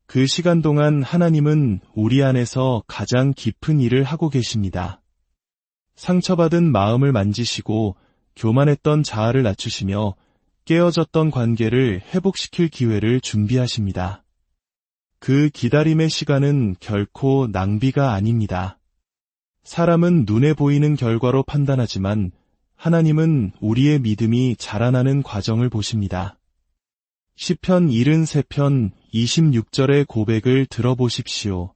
그 시간 동안 하나님은 우리 안에서 가장 깊은 일을 하고 계십니다. 상처받은 마음을 만지시고 교만했던 자아를 낮추시며 깨어졌던 관계를 회복시킬 기회를 준비하십니다. 그 기다림의 시간은 결코 낭비가 아닙니다. 사람은 눈에 보이는 결과로 판단하지만 하나님은 우리의 믿음이 자라나는 과정을 보십니다. 시편 73편 26절의 고백을 들어보십시오.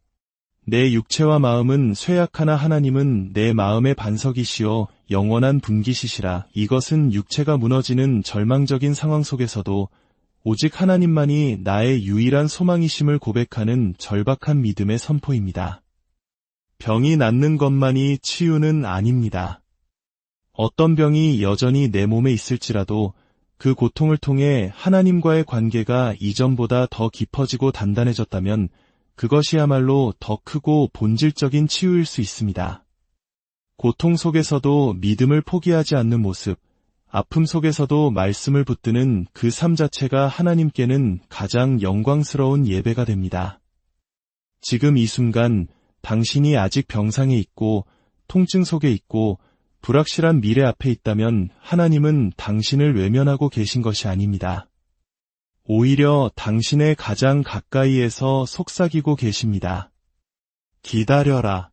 내 육체와 마음은 쇠약하나 하나님은 내 마음의 반석이시요 영원한 분기시시라. 이것은 육체가 무너지는 절망적인 상황 속에서도 오직 하나님만이 나의 유일한 소망이심을 고백하는 절박한 믿음의 선포입니다. 병이 낫는 것만이 치유는 아닙니다. 어떤 병이 여전히 내 몸에 있을지라도 그 고통을 통해 하나님과의 관계가 이전보다 더 깊어지고 단단해졌다면 그것이야말로 더 크고 본질적인 치유일 수 있습니다. 고통 속에서도 믿음을 포기하지 않는 모습, 아픔 속에서도 말씀을 붙드는 그 삶 자체가 하나님께는 가장 영광스러운 예배가 됩니다. 지금 이 순간 당신이 아직 병상에 있고 통증 속에 있고 불확실한 미래 앞에 있다면 하나님은 당신을 외면하고 계신 것이 아닙니다. 오히려 당신의 가장 가까이에서 속삭이고 계십니다. 기다려라.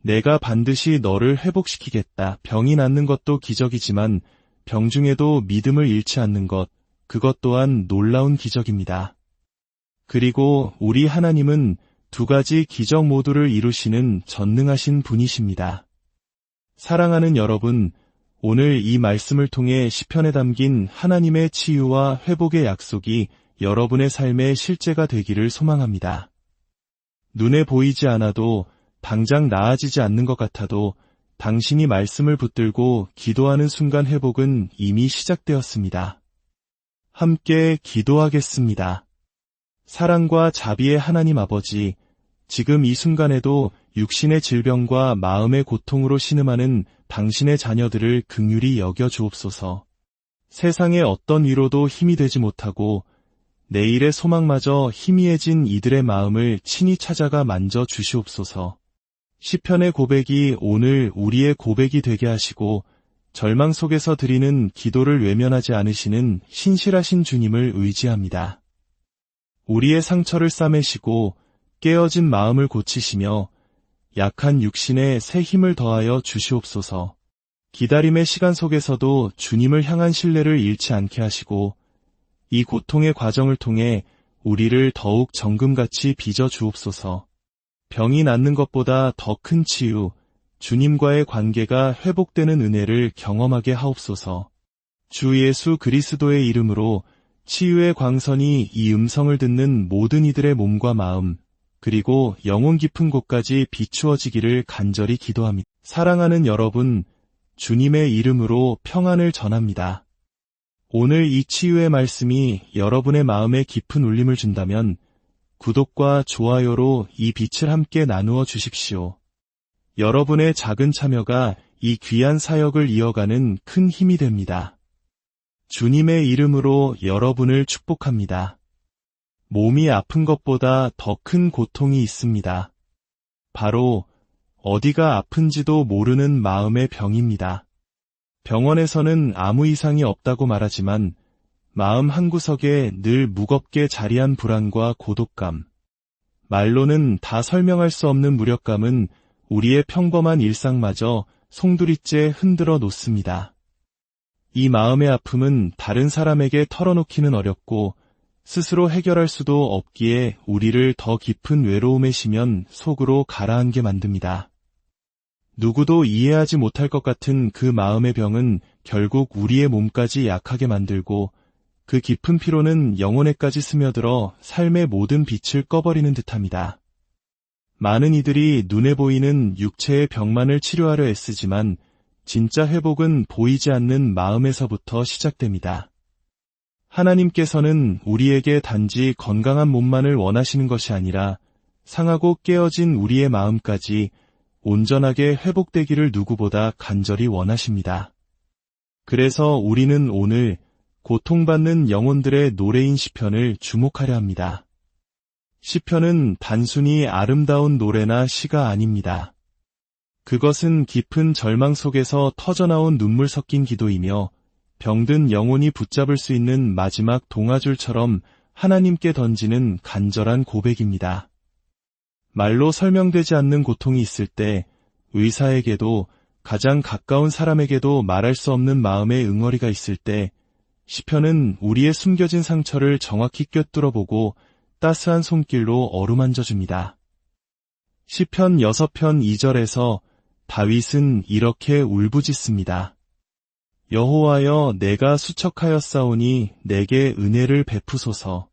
내가 반드시 너를 회복시키겠다. 병이 낫는 것도 기적이지만 병 중에도 믿음을 잃지 않는 것, 그것 또한 놀라운 기적입니다. 그리고 우리 하나님은 두 가지 기적 모두를 이루시는 전능하신 분이십니다. 사랑하는 여러분, 오늘 이 말씀을 통해 시편에 담긴 하나님의 치유와 회복의 약속이 여러분의 삶의 실제가 되기를 소망합니다. 눈에 보이지 않아도 당장 나아지지 않는 것 같아도 당신이 말씀을 붙들고 기도하는 순간 회복은 이미 시작되었습니다. 함께 기도하겠습니다. 사랑과 자비의 하나님 아버지, 지금 이 순간에도 육신의 질병과 마음의 고통으로 신음하는 당신의 자녀들을 긍휼히 여겨 주옵소서. 세상의 어떤 위로도 힘이 되지 못하고 내일의 소망마저 희미해진 이들의 마음을 친히 찾아가 만져 주시옵소서. 시편의 고백이 오늘 우리의 고백이 되게 하시고 절망 속에서 드리는 기도를 외면하지 않으시는 신실하신 주님을 의지합니다. 우리의 상처를 싸매시고 깨어진 마음을 고치시며 약한 육신에 새 힘을 더하여 주시옵소서. 기다림의 시간 속에서도 주님을 향한 신뢰를 잃지 않게 하시고 이 고통의 과정을 통해 우리를 더욱 정금같이 빚어 주옵소서. 병이 낫는 것보다 더 큰 치유, 주님과의 관계가 회복되는 은혜를 경험하게 하옵소서. 주 예수 그리스도의 이름으로 치유의 광선이 이 음성을 듣는 모든 이들의 몸과 마음, 그리고 영혼 깊은 곳까지 비추어지기를 간절히 기도합니다. 사랑하는 여러분, 주님의 이름으로 평안을 전합니다. 오늘 이 치유의 말씀이 여러분의 마음에 깊은 울림을 준다면 구독과 좋아요로 이 빛을 함께 나누어 주십시오. 여러분의 작은 참여가 이 귀한 사역을 이어가는 큰 힘이 됩니다. 주님의 이름으로 여러분을 축복합니다. 몸이 아픈 것보다 더 큰 고통이 있습니다. 바로 어디가 아픈지도 모르는 마음의 병입니다. 병원에서는 아무 이상이 없다고 말하지만 마음 한구석에 늘 무겁게 자리한 불안과 고독감, 말로는 다 설명할 수 없는 무력감은 우리의 평범한 일상마저 송두리째 흔들어 놓습니다. 이 마음의 아픔은 다른 사람에게 털어놓기는 어렵고 스스로 해결할 수도 없기에 우리를 더 깊은 외로움에 심연 속으로 가라앉게 만듭니다. 누구도 이해하지 못할 것 같은 그 마음의 병은 결국 우리의 몸까지 약하게 만들고 그 깊은 피로는 영혼에까지 스며들어 삶의 모든 빛을 꺼버리는 듯합니다. 많은 이들이 눈에 보이는 육체의 병만을 치료하려 애쓰지만 진짜 회복은 보이지 않는 마음에서부터 시작됩니다. 하나님께서는 우리에게 단지 건강한 몸만을 원하시는 것이 아니라 상하고 깨어진 우리의 마음까지 온전하게 회복되기를 누구보다 간절히 원하십니다. 그래서 우리는 오늘 고통받는 영혼들의 노래인 시편을 주목하려 합니다. 시편은 단순히 아름다운 노래나 시가 아닙니다. 그것은 깊은 절망 속에서 터져나온 눈물 섞인 기도이며 병든 영혼이 붙잡을 수 있는 마지막 동아줄처럼 하나님께 던지는 간절한 고백입니다. 말로 설명되지 않는 고통이 있을 때 의사에게도 가장 가까운 사람에게도 말할 수 없는 마음의 응어리가 있을 때 시편은 우리의 숨겨진 상처를 정확히 꿰뚫어보고 따스한 손길로 어루만져줍니다. 시편 6편 2절에서 다윗은 이렇게 울부짖습니다. 여호와여, 내가 수척하였사오니 내게 은혜를 베푸소서.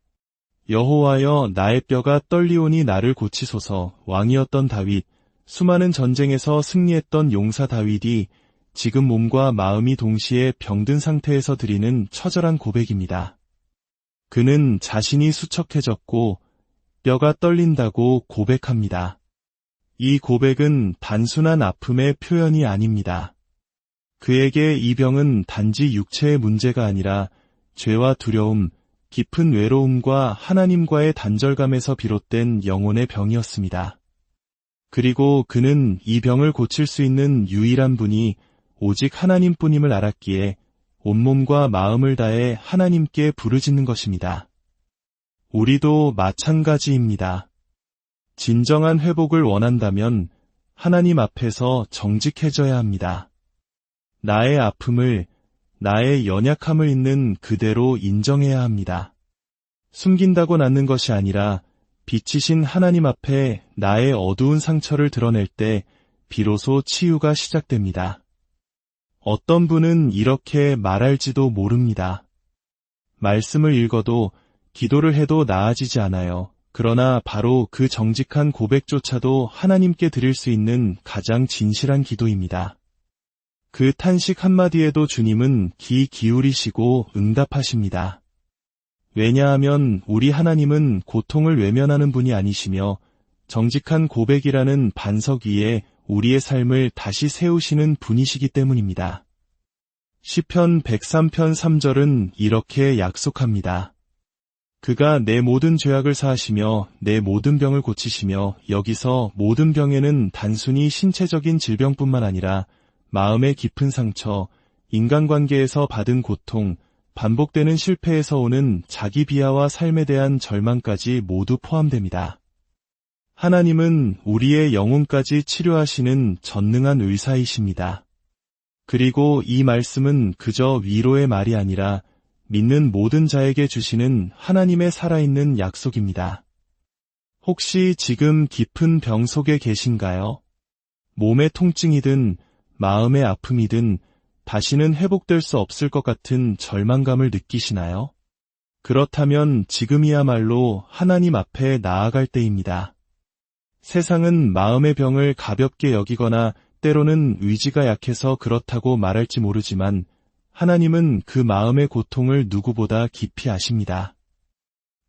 여호와여, 나의 뼈가 떨리오니 나를 고치소서. 왕이었던 다윗, 수많은 전쟁에서 승리했던 용사 다윗이 지금 몸과 마음이 동시에 병든 상태에서 드리는 처절한 고백입니다. 그는 자신이 수척해졌고 뼈가 떨린다고 고백합니다. 이 고백은 단순한 아픔의 표현이 아닙니다. 그에게 이 병은 단지 육체의 문제가 아니라 죄와 두려움, 깊은 외로움과 하나님과의 단절감에서 비롯된 영혼의 병이었습니다. 그리고 그는 이 병을 고칠 수 있는 유일한 분이 오직 하나님뿐임을 알았기에 온몸과 마음을 다해 하나님께 부르짖는 것입니다. 우리도 마찬가지입니다. 진정한 회복을 원한다면 하나님 앞에서 정직해져야 합니다. 나의 아픔을, 나의 연약함을 있는 그대로 인정해야 합니다. 숨긴다고 낫는 것이 아니라 빛이신 하나님 앞에 나의 어두운 상처를 드러낼 때 비로소 치유가 시작됩니다. 어떤 분은 이렇게 말할지도 모릅니다. 말씀을 읽어도 기도를 해도 나아지지 않아요. 그러나 바로 그 정직한 고백조차도 하나님께 드릴 수 있는 가장 진실한 기도입니다. 그 탄식 한마디에도 주님은 귀 기울이시고 응답하십니다. 왜냐하면 우리 하나님은 고통을 외면하는 분이 아니시며 정직한 고백이라는 반석 위에 우리의 삶을 다시 세우시는 분이시기 때문입니다. 시편 103편 3절은 이렇게 약속합니다. 그가 내 모든 죄악을 사하시며 내 모든 병을 고치시며, 여기서 모든 병에는 단순히 신체적인 질병뿐만 아니라 마음의 깊은 상처, 인간관계에서 받은 고통, 반복되는 실패에서 오는 자기 비하와 삶에 대한 절망까지 모두 포함됩니다. 하나님은 우리의 영혼까지 치료하시는 전능한 의사이십니다. 그리고 이 말씀은 그저 위로의 말이 아니라 믿는 모든 자에게 주시는 하나님의 살아있는 약속입니다. 혹시 지금 깊은 병 속에 계신가요? 몸의 통증이든 마음의 아픔이든 다시는 회복될 수 없을 것 같은 절망감을 느끼시나요? 그렇다면 지금이야말로 하나님 앞에 나아갈 때입니다. 세상은 마음의 병을 가볍게 여기거나 때로는 의지가 약해서 그렇다고 말할지 모르지만 하나님은 그 마음의 고통을 누구보다 깊이 아십니다.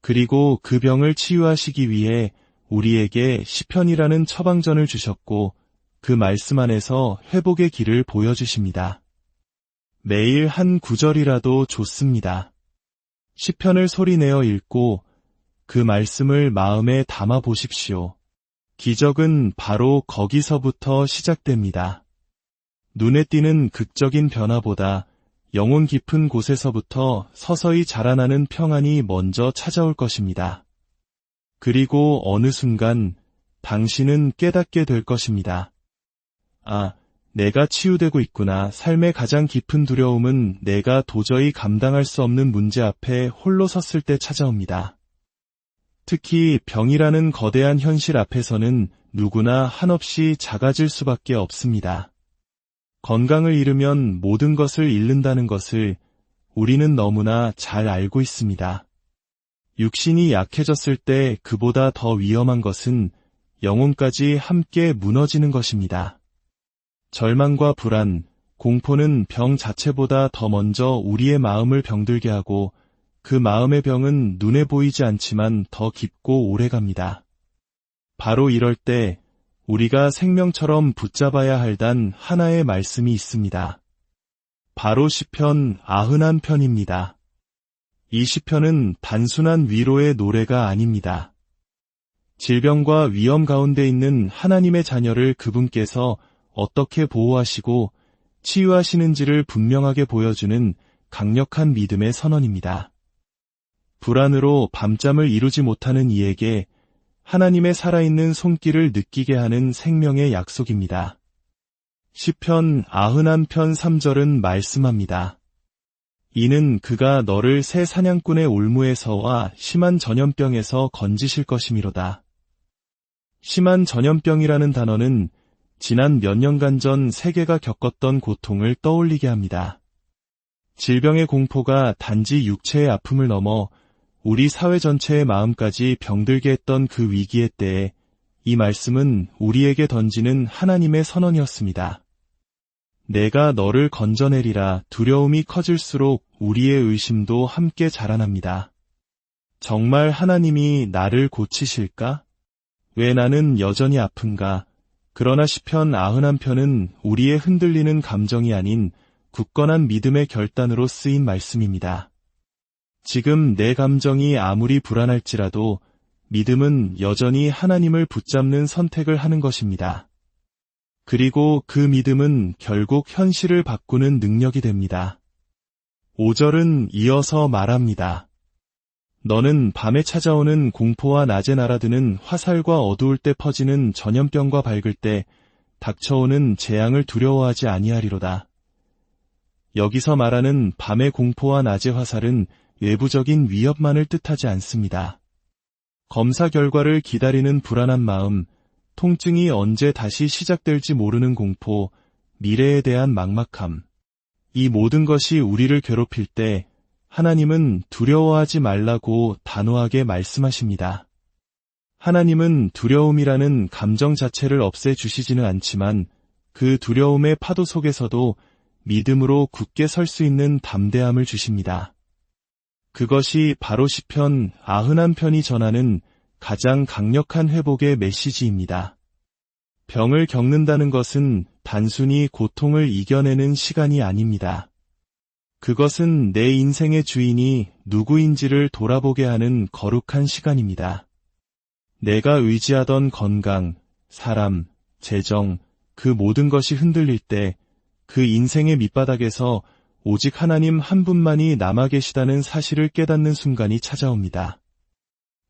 그리고 그 병을 치유하시기 위해 우리에게 시편이라는 처방전을 주셨고 그 말씀 안에서 회복의 길을 보여주십니다. 매일 한 구절이라도 좋습니다. 시편을 소리내어 읽고 그 말씀을 마음에 담아 보십시오. 기적은 바로 거기서부터 시작됩니다. 눈에 띄는 극적인 변화보다 영혼 깊은 곳에서부터 서서히 자라나는 평안이 먼저 찾아올 것입니다. 그리고 어느 순간 당신은 깨닫게 될 것입니다. 아, 내가 치유되고 있구나. 삶의 가장 깊은 두려움은 내가 도저히 감당할 수 없는 문제 앞에 홀로 섰을 때 찾아옵니다. 특히 병이라는 거대한 현실 앞에서는 누구나 한없이 작아질 수밖에 없습니다. 건강을 잃으면 모든 것을 잃는다는 것을 우리는 너무나 잘 알고 있습니다. 육신이 약해졌을 때 그보다 더 위험한 것은 영혼까지 함께 무너지는 것입니다. 절망과 불안, 공포는 병 자체보다 더 먼저 우리의 마음을 병들게 하고 그 마음의 병은 눈에 보이지 않지만 더 깊고 오래갑니다. 바로 이럴 때 우리가 생명처럼 붙잡아야 할 단 하나의 말씀이 있습니다. 바로 시편 91편입니다. 이 시편은 단순한 위로의 노래가 아닙니다. 질병과 위험 가운데 있는 하나님의 자녀를 그분께서 어떻게 보호하시고 치유하시는지를 분명하게 보여주는 강력한 믿음의 선언입니다. 불안으로 밤잠을 이루지 못하는 이에게 하나님의 살아있는 손길을 느끼게 하는 생명의 약속입니다. 시편 91편 3절은 말씀합니다. 이는 그가 너를 새 사냥꾼의 올무에서와 심한 전염병에서 건지실 것이미로다. 심한 전염병이라는 단어는 지난 몇 년간 전 세계가 겪었던 고통을 떠올리게 합니다. 질병의 공포가 단지 육체의 아픔을 넘어 우리 사회 전체의 마음까지 병들게 했던 그 위기의 때에 이 말씀은 우리에게 던지는 하나님의 선언이었습니다. 내가 너를 건져내리라. 두려움이 커질수록 우리의 의심도 함께 자라납니다. 정말 하나님이 나를 고치실까? 왜 나는 여전히 아픈가? 그러나 시편 91편은 우리의 흔들리는 감정이 아닌 굳건한 믿음의 결단으로 쓰인 말씀입니다. 지금 내 감정이 아무리 불안할지라도 믿음은 여전히 하나님을 붙잡는 선택을 하는 것입니다. 그리고 그 믿음은 결국 현실을 바꾸는 능력이 됩니다. 5절은 이어서 말합니다. 너는 밤에 찾아오는 공포와 낮에 날아드는 화살과 어두울 때 퍼지는 전염병과 밝을 때 닥쳐오는 재앙을 두려워하지 아니하리로다. 여기서 말하는 밤의 공포와 낮의 화살은 외부적인 위협만을 뜻하지 않습니다. 검사 결과를 기다리는 불안한 마음, 통증이 언제 다시 시작될지 모르는 공포, 미래에 대한 막막함. 이 모든 것이 우리를 괴롭힐 때 하나님은 두려워하지 말라고 단호하게 말씀하십니다. 하나님은 두려움이라는 감정 자체를 없애주시지는 않지만 그 두려움의 파도 속에서도 믿음으로 굳게 설 수 있는 담대함을 주십니다. 그것이 바로 시편 91편이 전하는 가장 강력한 회복의 메시지입니다. 병을 겪는다는 것은 단순히 고통을 이겨내는 시간이 아닙니다. 그것은 내 인생의 주인이 누구인지를 돌아보게 하는 거룩한 시간입니다. 내가 의지하던 건강, 사람, 재정, 그 모든 것이 흔들릴 때 그 인생의 밑바닥에서 오직 하나님 한 분만이 남아 계시다는 사실을 깨닫는 순간이 찾아옵니다.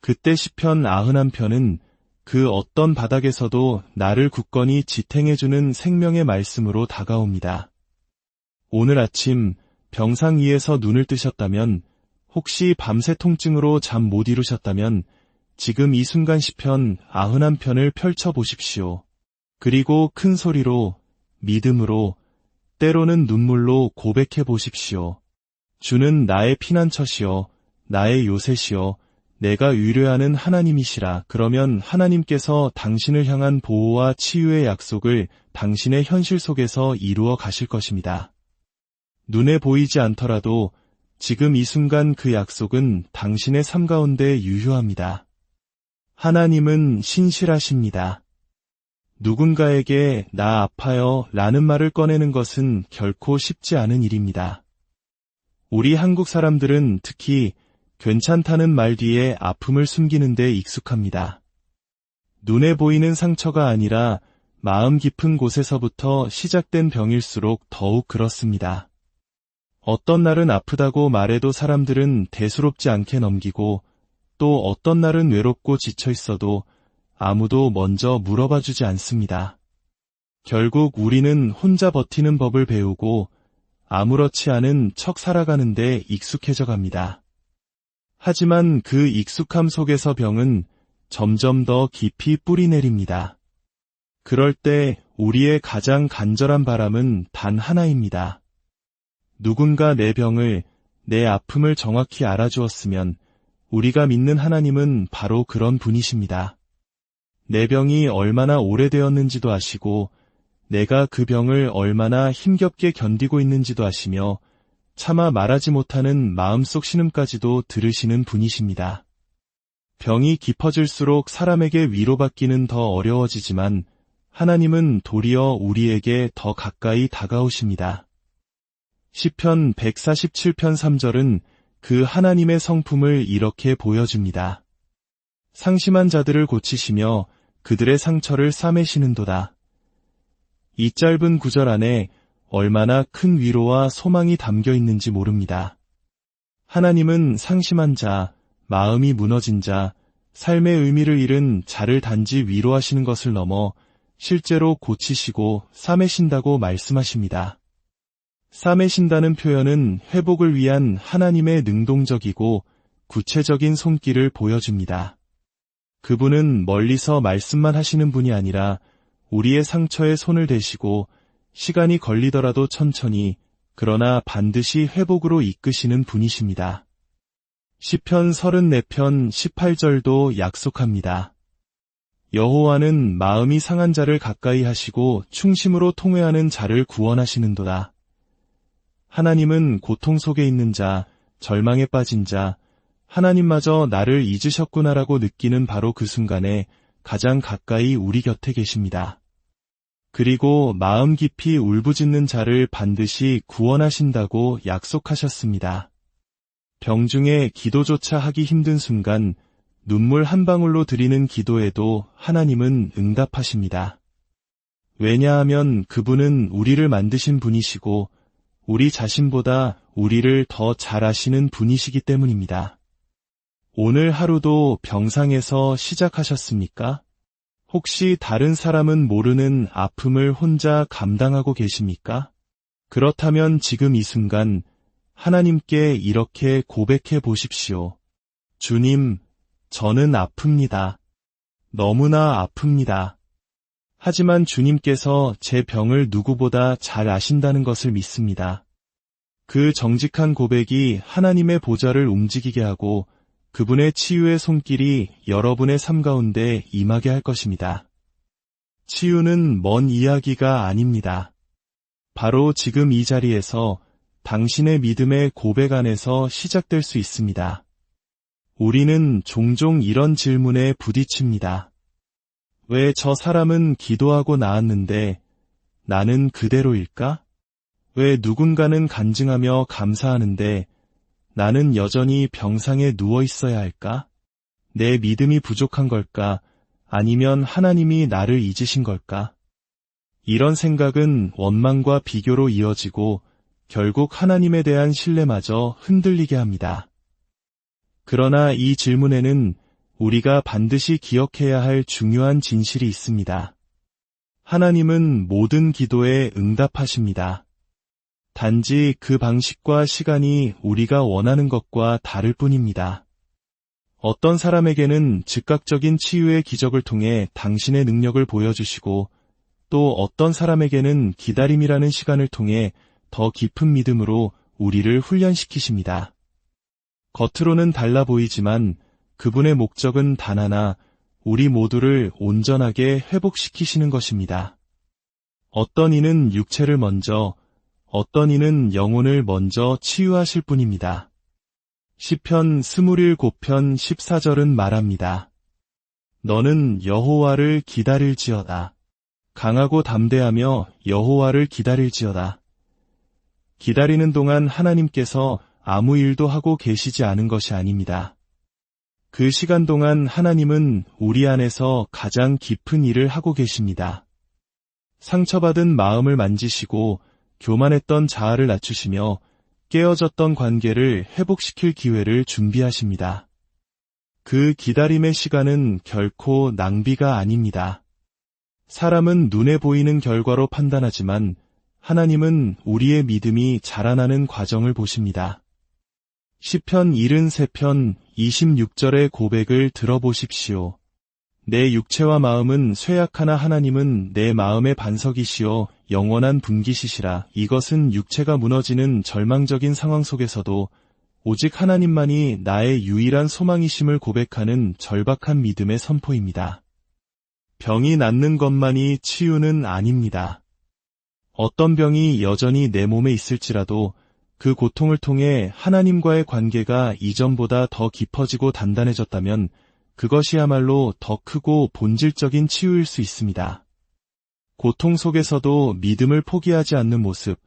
그때 시편 91편은 그 어떤 바닥에서도 나를 굳건히 지탱해주는 생명의 말씀으로 다가옵니다. 오늘 아침 병상 위에서 눈을 뜨셨다면, 혹시 밤새 통증으로 잠 못 이루셨다면 지금 이 순간 시편 91편을 펼쳐보십시오. 그리고 큰 소리로, 믿음으로, 때로는 눈물로 고백해 보십시오. 주는 나의 피난처시요, 나의 요새시요, 내가 의뢰하는 하나님이시라. 그러면 하나님께서 당신을 향한 보호와 치유의 약속을 당신의 현실 속에서 이루어 가실 것입니다. 눈에 보이지 않더라도 지금 이 순간 그 약속은 당신의 삶 가운데 유효합니다. 하나님은 신실하십니다. 누군가에게 나 아파요 라는 말을 꺼내는 것은 결코 쉽지 않은 일입니다. 우리 한국 사람들은 특히 괜찮다는 말 뒤에 아픔을 숨기는 데 익숙합니다. 눈에 보이는 상처가 아니라 마음 깊은 곳에서부터 시작된 병일수록 더욱 그렇습니다. 어떤 날은 아프다고 말해도 사람들은 대수롭지 않게 넘기고, 또 어떤 날은 외롭고 지쳐 있어도 아무도 먼저 물어봐 주지 않습니다. 결국 우리는 혼자 버티는 법을 배우고 아무렇지 않은 척 살아가는데 익숙해져 갑니다. 하지만 그 익숙함 속에서 병은 점점 더 깊이 뿌리 내립니다. 그럴 때 우리의 가장 간절한 바람은 단 하나입니다. 누군가 내 병을, 내 아픔을 정확히 알아주었으면 우리가 믿는 하나님은 바로 그런 분이십니다. 내 병이 얼마나 오래되었는지도 아시고 내가 그 병을 얼마나 힘겹게 견디고 있는지도 아시며 차마 말하지 못하는 마음속 신음까지도 들으시는 분이십니다. 병이 깊어질수록 사람에게 위로받기는 더 어려워지지만 하나님은 도리어 우리에게 더 가까이 다가오십니다. 시편 147편 3절은 그 하나님의 성품을 이렇게 보여줍니다. 상심한 자들을 고치시며 그들의 상처를 싸매시는도다. 이 짧은 구절 안에 얼마나 큰 위로와 소망이 담겨 있는지 모릅니다. 하나님은 상심한 자, 마음이 무너진 자, 삶의 의미를 잃은 자를 단지 위로하시는 것을 넘어 실제로 고치시고 싸매신다고 말씀하십니다. 싸매신다는 표현은 회복을 위한 하나님의 능동적이고 구체적인 손길을 보여줍니다. 그분은 멀리서 말씀만 하시는 분이 아니라 우리의 상처에 손을 대시고 시간이 걸리더라도 천천히 그러나 반드시 회복으로 이끄시는 분이십니다. 시편 34편 18절도 약속합니다. 여호와는 마음이 상한 자를 가까이 하시고 충심으로 통회하는 자를 구원하시는도다. 하나님은 고통 속에 있는 자, 절망에 빠진 자, 하나님마저 나를 잊으셨구나라고 느끼는 바로 그 순간에 가장 가까이 우리 곁에 계십니다. 그리고 마음 깊이 울부짖는 자를 반드시 구원하신다고 약속하셨습니다. 병중에 기도조차 하기 힘든 순간 눈물 한 방울로 드리는 기도에도 하나님은 응답하십니다. 왜냐하면 그분은 우리를 만드신 분이시고 우리 자신보다 우리를 더 잘 아시는 분이시기 때문입니다. 오늘 하루도 병상에서 시작하셨습니까? 혹시 다른 사람은 모르는 아픔을 혼자 감당하고 계십니까? 그렇다면 지금 이 순간 하나님께 이렇게 고백해 보십시오. 주님, 저는 아픕니다. 너무나 아픕니다. 하지만 주님께서 제 병을 누구보다 잘 아신다는 것을 믿습니다. 그 정직한 고백이 하나님의 보좌를 움직이게 하고 그분의 치유의 손길이 여러분의 삶 가운데 임하게 할 것입니다. 치유는 먼 이야기가 아닙니다. 바로 지금 이 자리에서 당신의 믿음의 고백 안에서 시작될 수 있습니다. 우리는 종종 이런 질문에 부딪힙니다. 왜 저 사람은 기도하고 나았는데 나는 그대로일까? 왜 누군가는 간증하며 감사하는데 나는 여전히 병상에 누워 있어야 할까? 내 믿음이 부족한 걸까? 아니면 하나님이 나를 잊으신 걸까? 이런 생각은 원망과 비교로 이어지고 결국 하나님에 대한 신뢰마저 흔들리게 합니다. 그러나 이 질문에는 우리가 반드시 기억해야 할 중요한 진실이 있습니다. 하나님은 모든 기도에 응답하십니다. 단지 그 방식과 시간이 우리가 원하는 것과 다를 뿐입니다. 어떤 사람에게는 즉각적인 치유의 기적을 통해 당신의 능력을 보여주시고 또 어떤 사람에게는 기다림이라는 시간을 통해 더 깊은 믿음으로 우리를 훈련시키십니다. 겉으로는 달라 보이지만 그분의 목적은 단 하나, 우리 모두를 온전하게 회복시키시는 것입니다. 어떤 이는 육체를 먼저, 어떤 이는 영혼을 먼저 치유하실 뿐입니다. 시편 27편 14절은 말합니다. 너는 여호와를 기다릴지어다. 강하고 담대하며 여호와를 기다릴지어다. 기다리는 동안 하나님께서 아무 일도 하고 계시지 않은 것이 아닙니다. 그 시간 동안 하나님은 우리 안에서 가장 깊은 일을 하고 계십니다. 상처받은 마음을 만지시고 교만했던 자아를 낮추시며 깨어졌던 관계를 회복시킬 기회를 준비하십니다. 그 기다림의 시간은 결코 낭비가 아닙니다. 사람은 눈에 보이는 결과로 판단하지만 하나님은 우리의 믿음이 자라나는 과정을 보십니다. 시편 73편 26절의 고백을 들어보십시오. 내 육체와 마음은 쇠약하나 하나님은 내 마음의 반석이시요 영원한 분기시시라. 이것은 육체가 무너지는 절망적인 상황 속에서도 오직 하나님만이 나의 유일한 소망이심을 고백하는 절박한 믿음의 선포입니다. 병이 낫는 것만이 치유는 아닙니다. 어떤 병이 여전히 내 몸에 있을지라도 그 고통을 통해 하나님과의 관계가 이전보다 더 깊어지고 단단해졌다면 그것이야말로 더 크고 본질적인 치유일 수 있습니다. 고통 속에서도 믿음을 포기하지 않는 모습,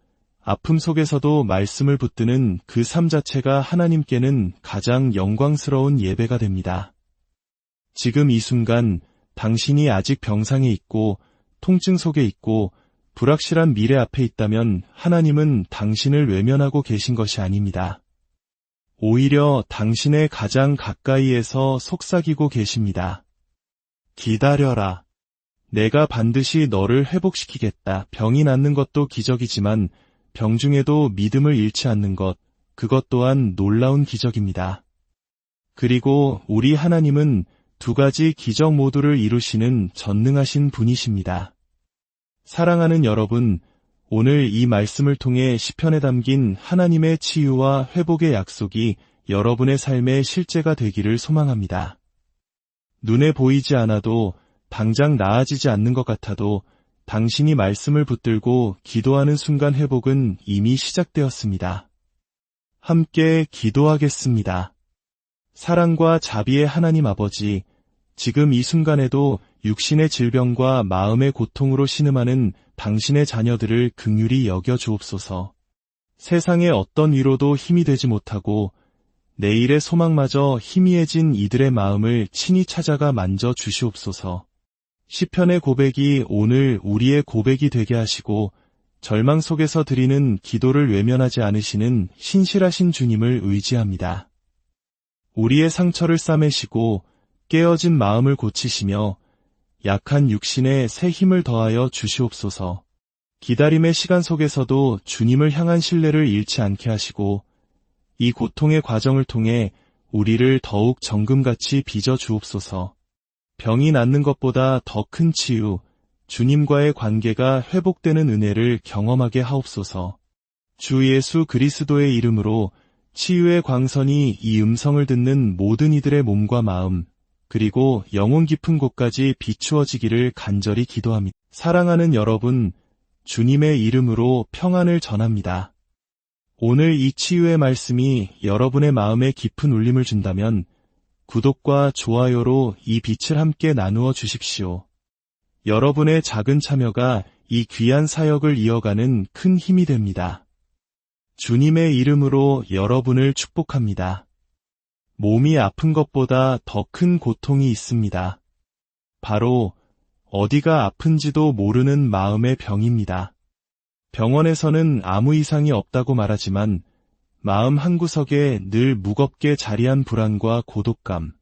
아픔 속에서도 말씀을 붙드는 그 삶 자체가 하나님께는 가장 영광스러운 예배가 됩니다. 지금 이 순간 당신이 아직 병상에 있고 통증 속에 있고 불확실한 미래 앞에 있다면 하나님은 당신을 외면하고 계신 것이 아닙니다. 오히려 당신의 가장 가까이에서 속삭이고 계십니다. 기다려라. 내가 반드시 너를 회복시키겠다. 병이 낫는 것도 기적이지만 병 중에도 믿음을 잃지 않는 것, 그것 또한 놀라운 기적입니다. 그리고 우리 하나님은 두 가지 기적 모두를 이루시는 전능하신 분이십니다. 사랑하는 여러분, 오늘 이 말씀을 통해 시편에 담긴 하나님의 치유와 회복의 약속이 여러분의 삶의 실제가 되기를 소망합니다. 눈에 보이지 않아도 당장 나아지지 않는 것 같아도 당신이 말씀을 붙들고 기도하는 순간 회복은 이미 시작되었습니다. 함께 기도하겠습니다. 사랑과 자비의 하나님 아버지, 지금 이 순간에도 육신의 질병과 마음의 고통으로 신음하는 당신의 자녀들을 긍휼히 여겨 주옵소서. 세상의 어떤 위로도 힘이 되지 못하고 내일의 소망마저 희미해진 이들의 마음을 친히 찾아가 만져 주시옵소서. 시편의 고백이 오늘 우리의 고백이 되게 하시고 절망 속에서 드리는 기도를 외면하지 않으시는 신실하신 주님을 의지합니다. 우리의 상처를 싸매시고 깨어진 마음을 고치시며 약한 육신에 새 힘을 더하여 주시옵소서. 기다림의 시간 속에서도 주님을 향한 신뢰를 잃지 않게 하시고 이 고통의 과정을 통해 우리를 더욱 정금같이 빚어 주옵소서. 병이 낫는 것보다 더 큰 치유, 주님과의 관계가 회복되는 은혜를 경험하게 하옵소서. 주 예수 그리스도의 이름으로 치유의 광선이 이 음성을 듣는 모든 이들의 몸과 마음, 그리고 영혼 깊은 곳까지 비추어지기를 간절히 기도합니다. 사랑하는 여러분, 주님의 이름으로 평안을 전합니다. 오늘 이 치유의 말씀이 여러분의 마음에 깊은 울림을 준다면 구독과 좋아요로 이 빛을 함께 나누어 주십시오. 여러분의 작은 참여가 이 귀한 사역을 이어가는 큰 힘이 됩니다. 주님의 이름으로 여러분을 축복합니다. 몸이 아픈 것보다 더 큰 고통이 있습니다. 바로 어디가 아픈지도 모르는 마음의 병입니다. 병원에서는 아무 이상이 없다고 말하지만 마음 한구석에 늘 무겁게 자리한 불안과 고독감,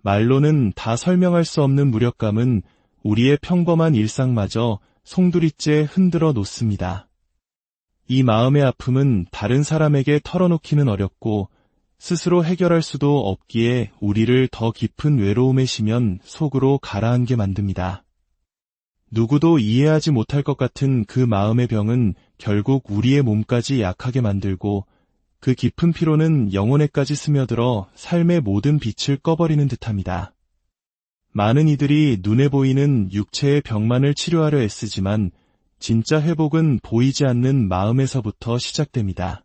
말로는 다 설명할 수 없는 무력감은 우리의 평범한 일상마저 송두리째 흔들어 놓습니다. 이 마음의 아픔은 다른 사람에게 털어놓기는 어렵고 스스로 해결할 수도 없기에 우리를 더 깊은 외로움에 쉬면 속으로 가라앉게 만듭니다. 누구도 이해하지 못할 것 같은 그 마음의 병은 결국 우리의 몸까지 약하게 만들고 그 깊은 피로는 영혼에까지 스며들어 삶의 모든 빛을 꺼버리는 듯합니다. 많은 이들이 눈에 보이는 육체의 병만을 치료하려 애쓰지만 진짜 회복은 보이지 않는 마음에서부터 시작됩니다.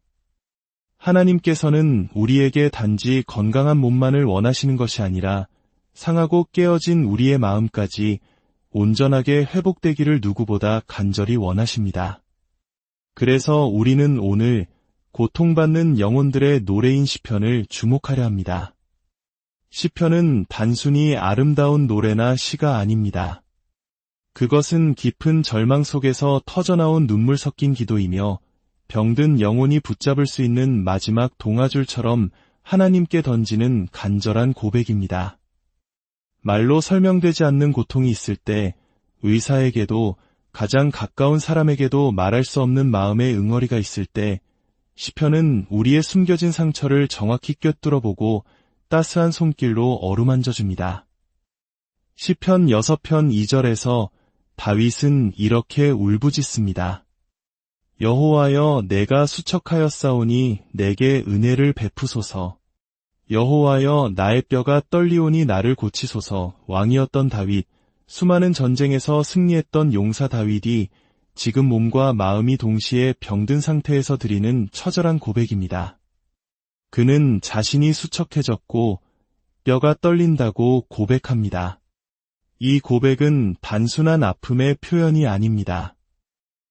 하나님께서는 우리에게 단지 건강한 몸만을 원하시는 것이 아니라 상하고 깨어진 우리의 마음까지 온전하게 회복되기를 누구보다 간절히 원하십니다. 그래서 우리는 오늘 고통받는 영혼들의 노래인 시편을 주목하려 합니다. 시편은 단순히 아름다운 노래나 시가 아닙니다. 그것은 깊은 절망 속에서 터져나온 눈물 섞인 기도이며 병든 영혼이 붙잡을 수 있는 마지막 동아줄처럼 하나님께 던지는 간절한 고백입니다. 말로 설명되지 않는 고통이 있을 때 의사에게도 가장 가까운 사람에게도 말할 수 없는 마음의 응어리가 있을 때 시편은 우리의 숨겨진 상처를 정확히 꿰뚫어 보고 따스한 손길로 어루만져 줍니다. 시편 6편 2절에서 다윗은 이렇게 울부짖습니다. 여호와여, 내가 수척하였사오니 내게 은혜를 베푸소서. 여호와여, 나의 뼈가 떨리오니 나를 고치소서. 왕이었던 다윗, 수많은 전쟁에서 승리했던 용사 다윗이 지금 몸과 마음이 동시에 병든 상태에서 드리는 처절한 고백입니다. 그는 자신이 수척해졌고 뼈가 떨린다고 고백합니다. 이 고백은 단순한 아픔의 표현이 아닙니다.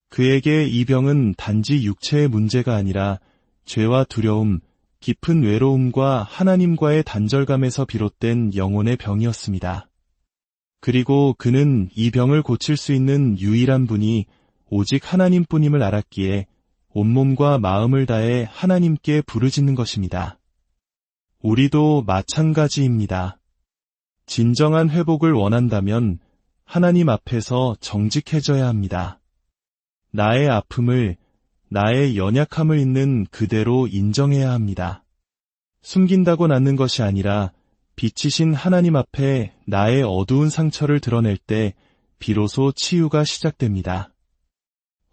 그에게 이 병은 단지 육체의 문제가 아니라 죄와 두려움, 깊은 외로움과 하나님과의 단절감에서 비롯된 영혼의 병이었습니다. 그리고 그는 이 병을 고칠 수 있는 유일한 분이 오직 하나님뿐임을 알았기에 온몸과 마음을 다해 하나님께 부르짖는 것입니다. 우리도 마찬가지입니다. 진정한 회복을 원한다면 하나님 앞에서 정직해져야 합니다. 나의 아픔을, 나의 연약함을 있는 그대로 인정해야 합니다. 숨긴다고 낫는 것이 아니라 빛이신 하나님 앞에 나의 어두운 상처를 드러낼 때 비로소 치유가 시작됩니다.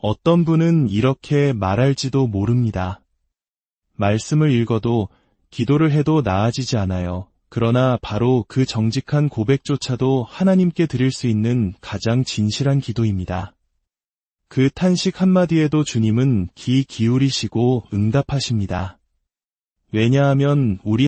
어떤 분은 이렇게 말할지도 모릅니다. 말씀을 읽어도 기도를 해도 나아지지 않아요. 그러나 바로 그 정직한 고백조차도 하나님께 드릴 수 있는 가장 진실한 기도입니다. 그 탄식 한마디에도 주님은 귀 기울이시고 응답하십니다. 왜냐하면 우리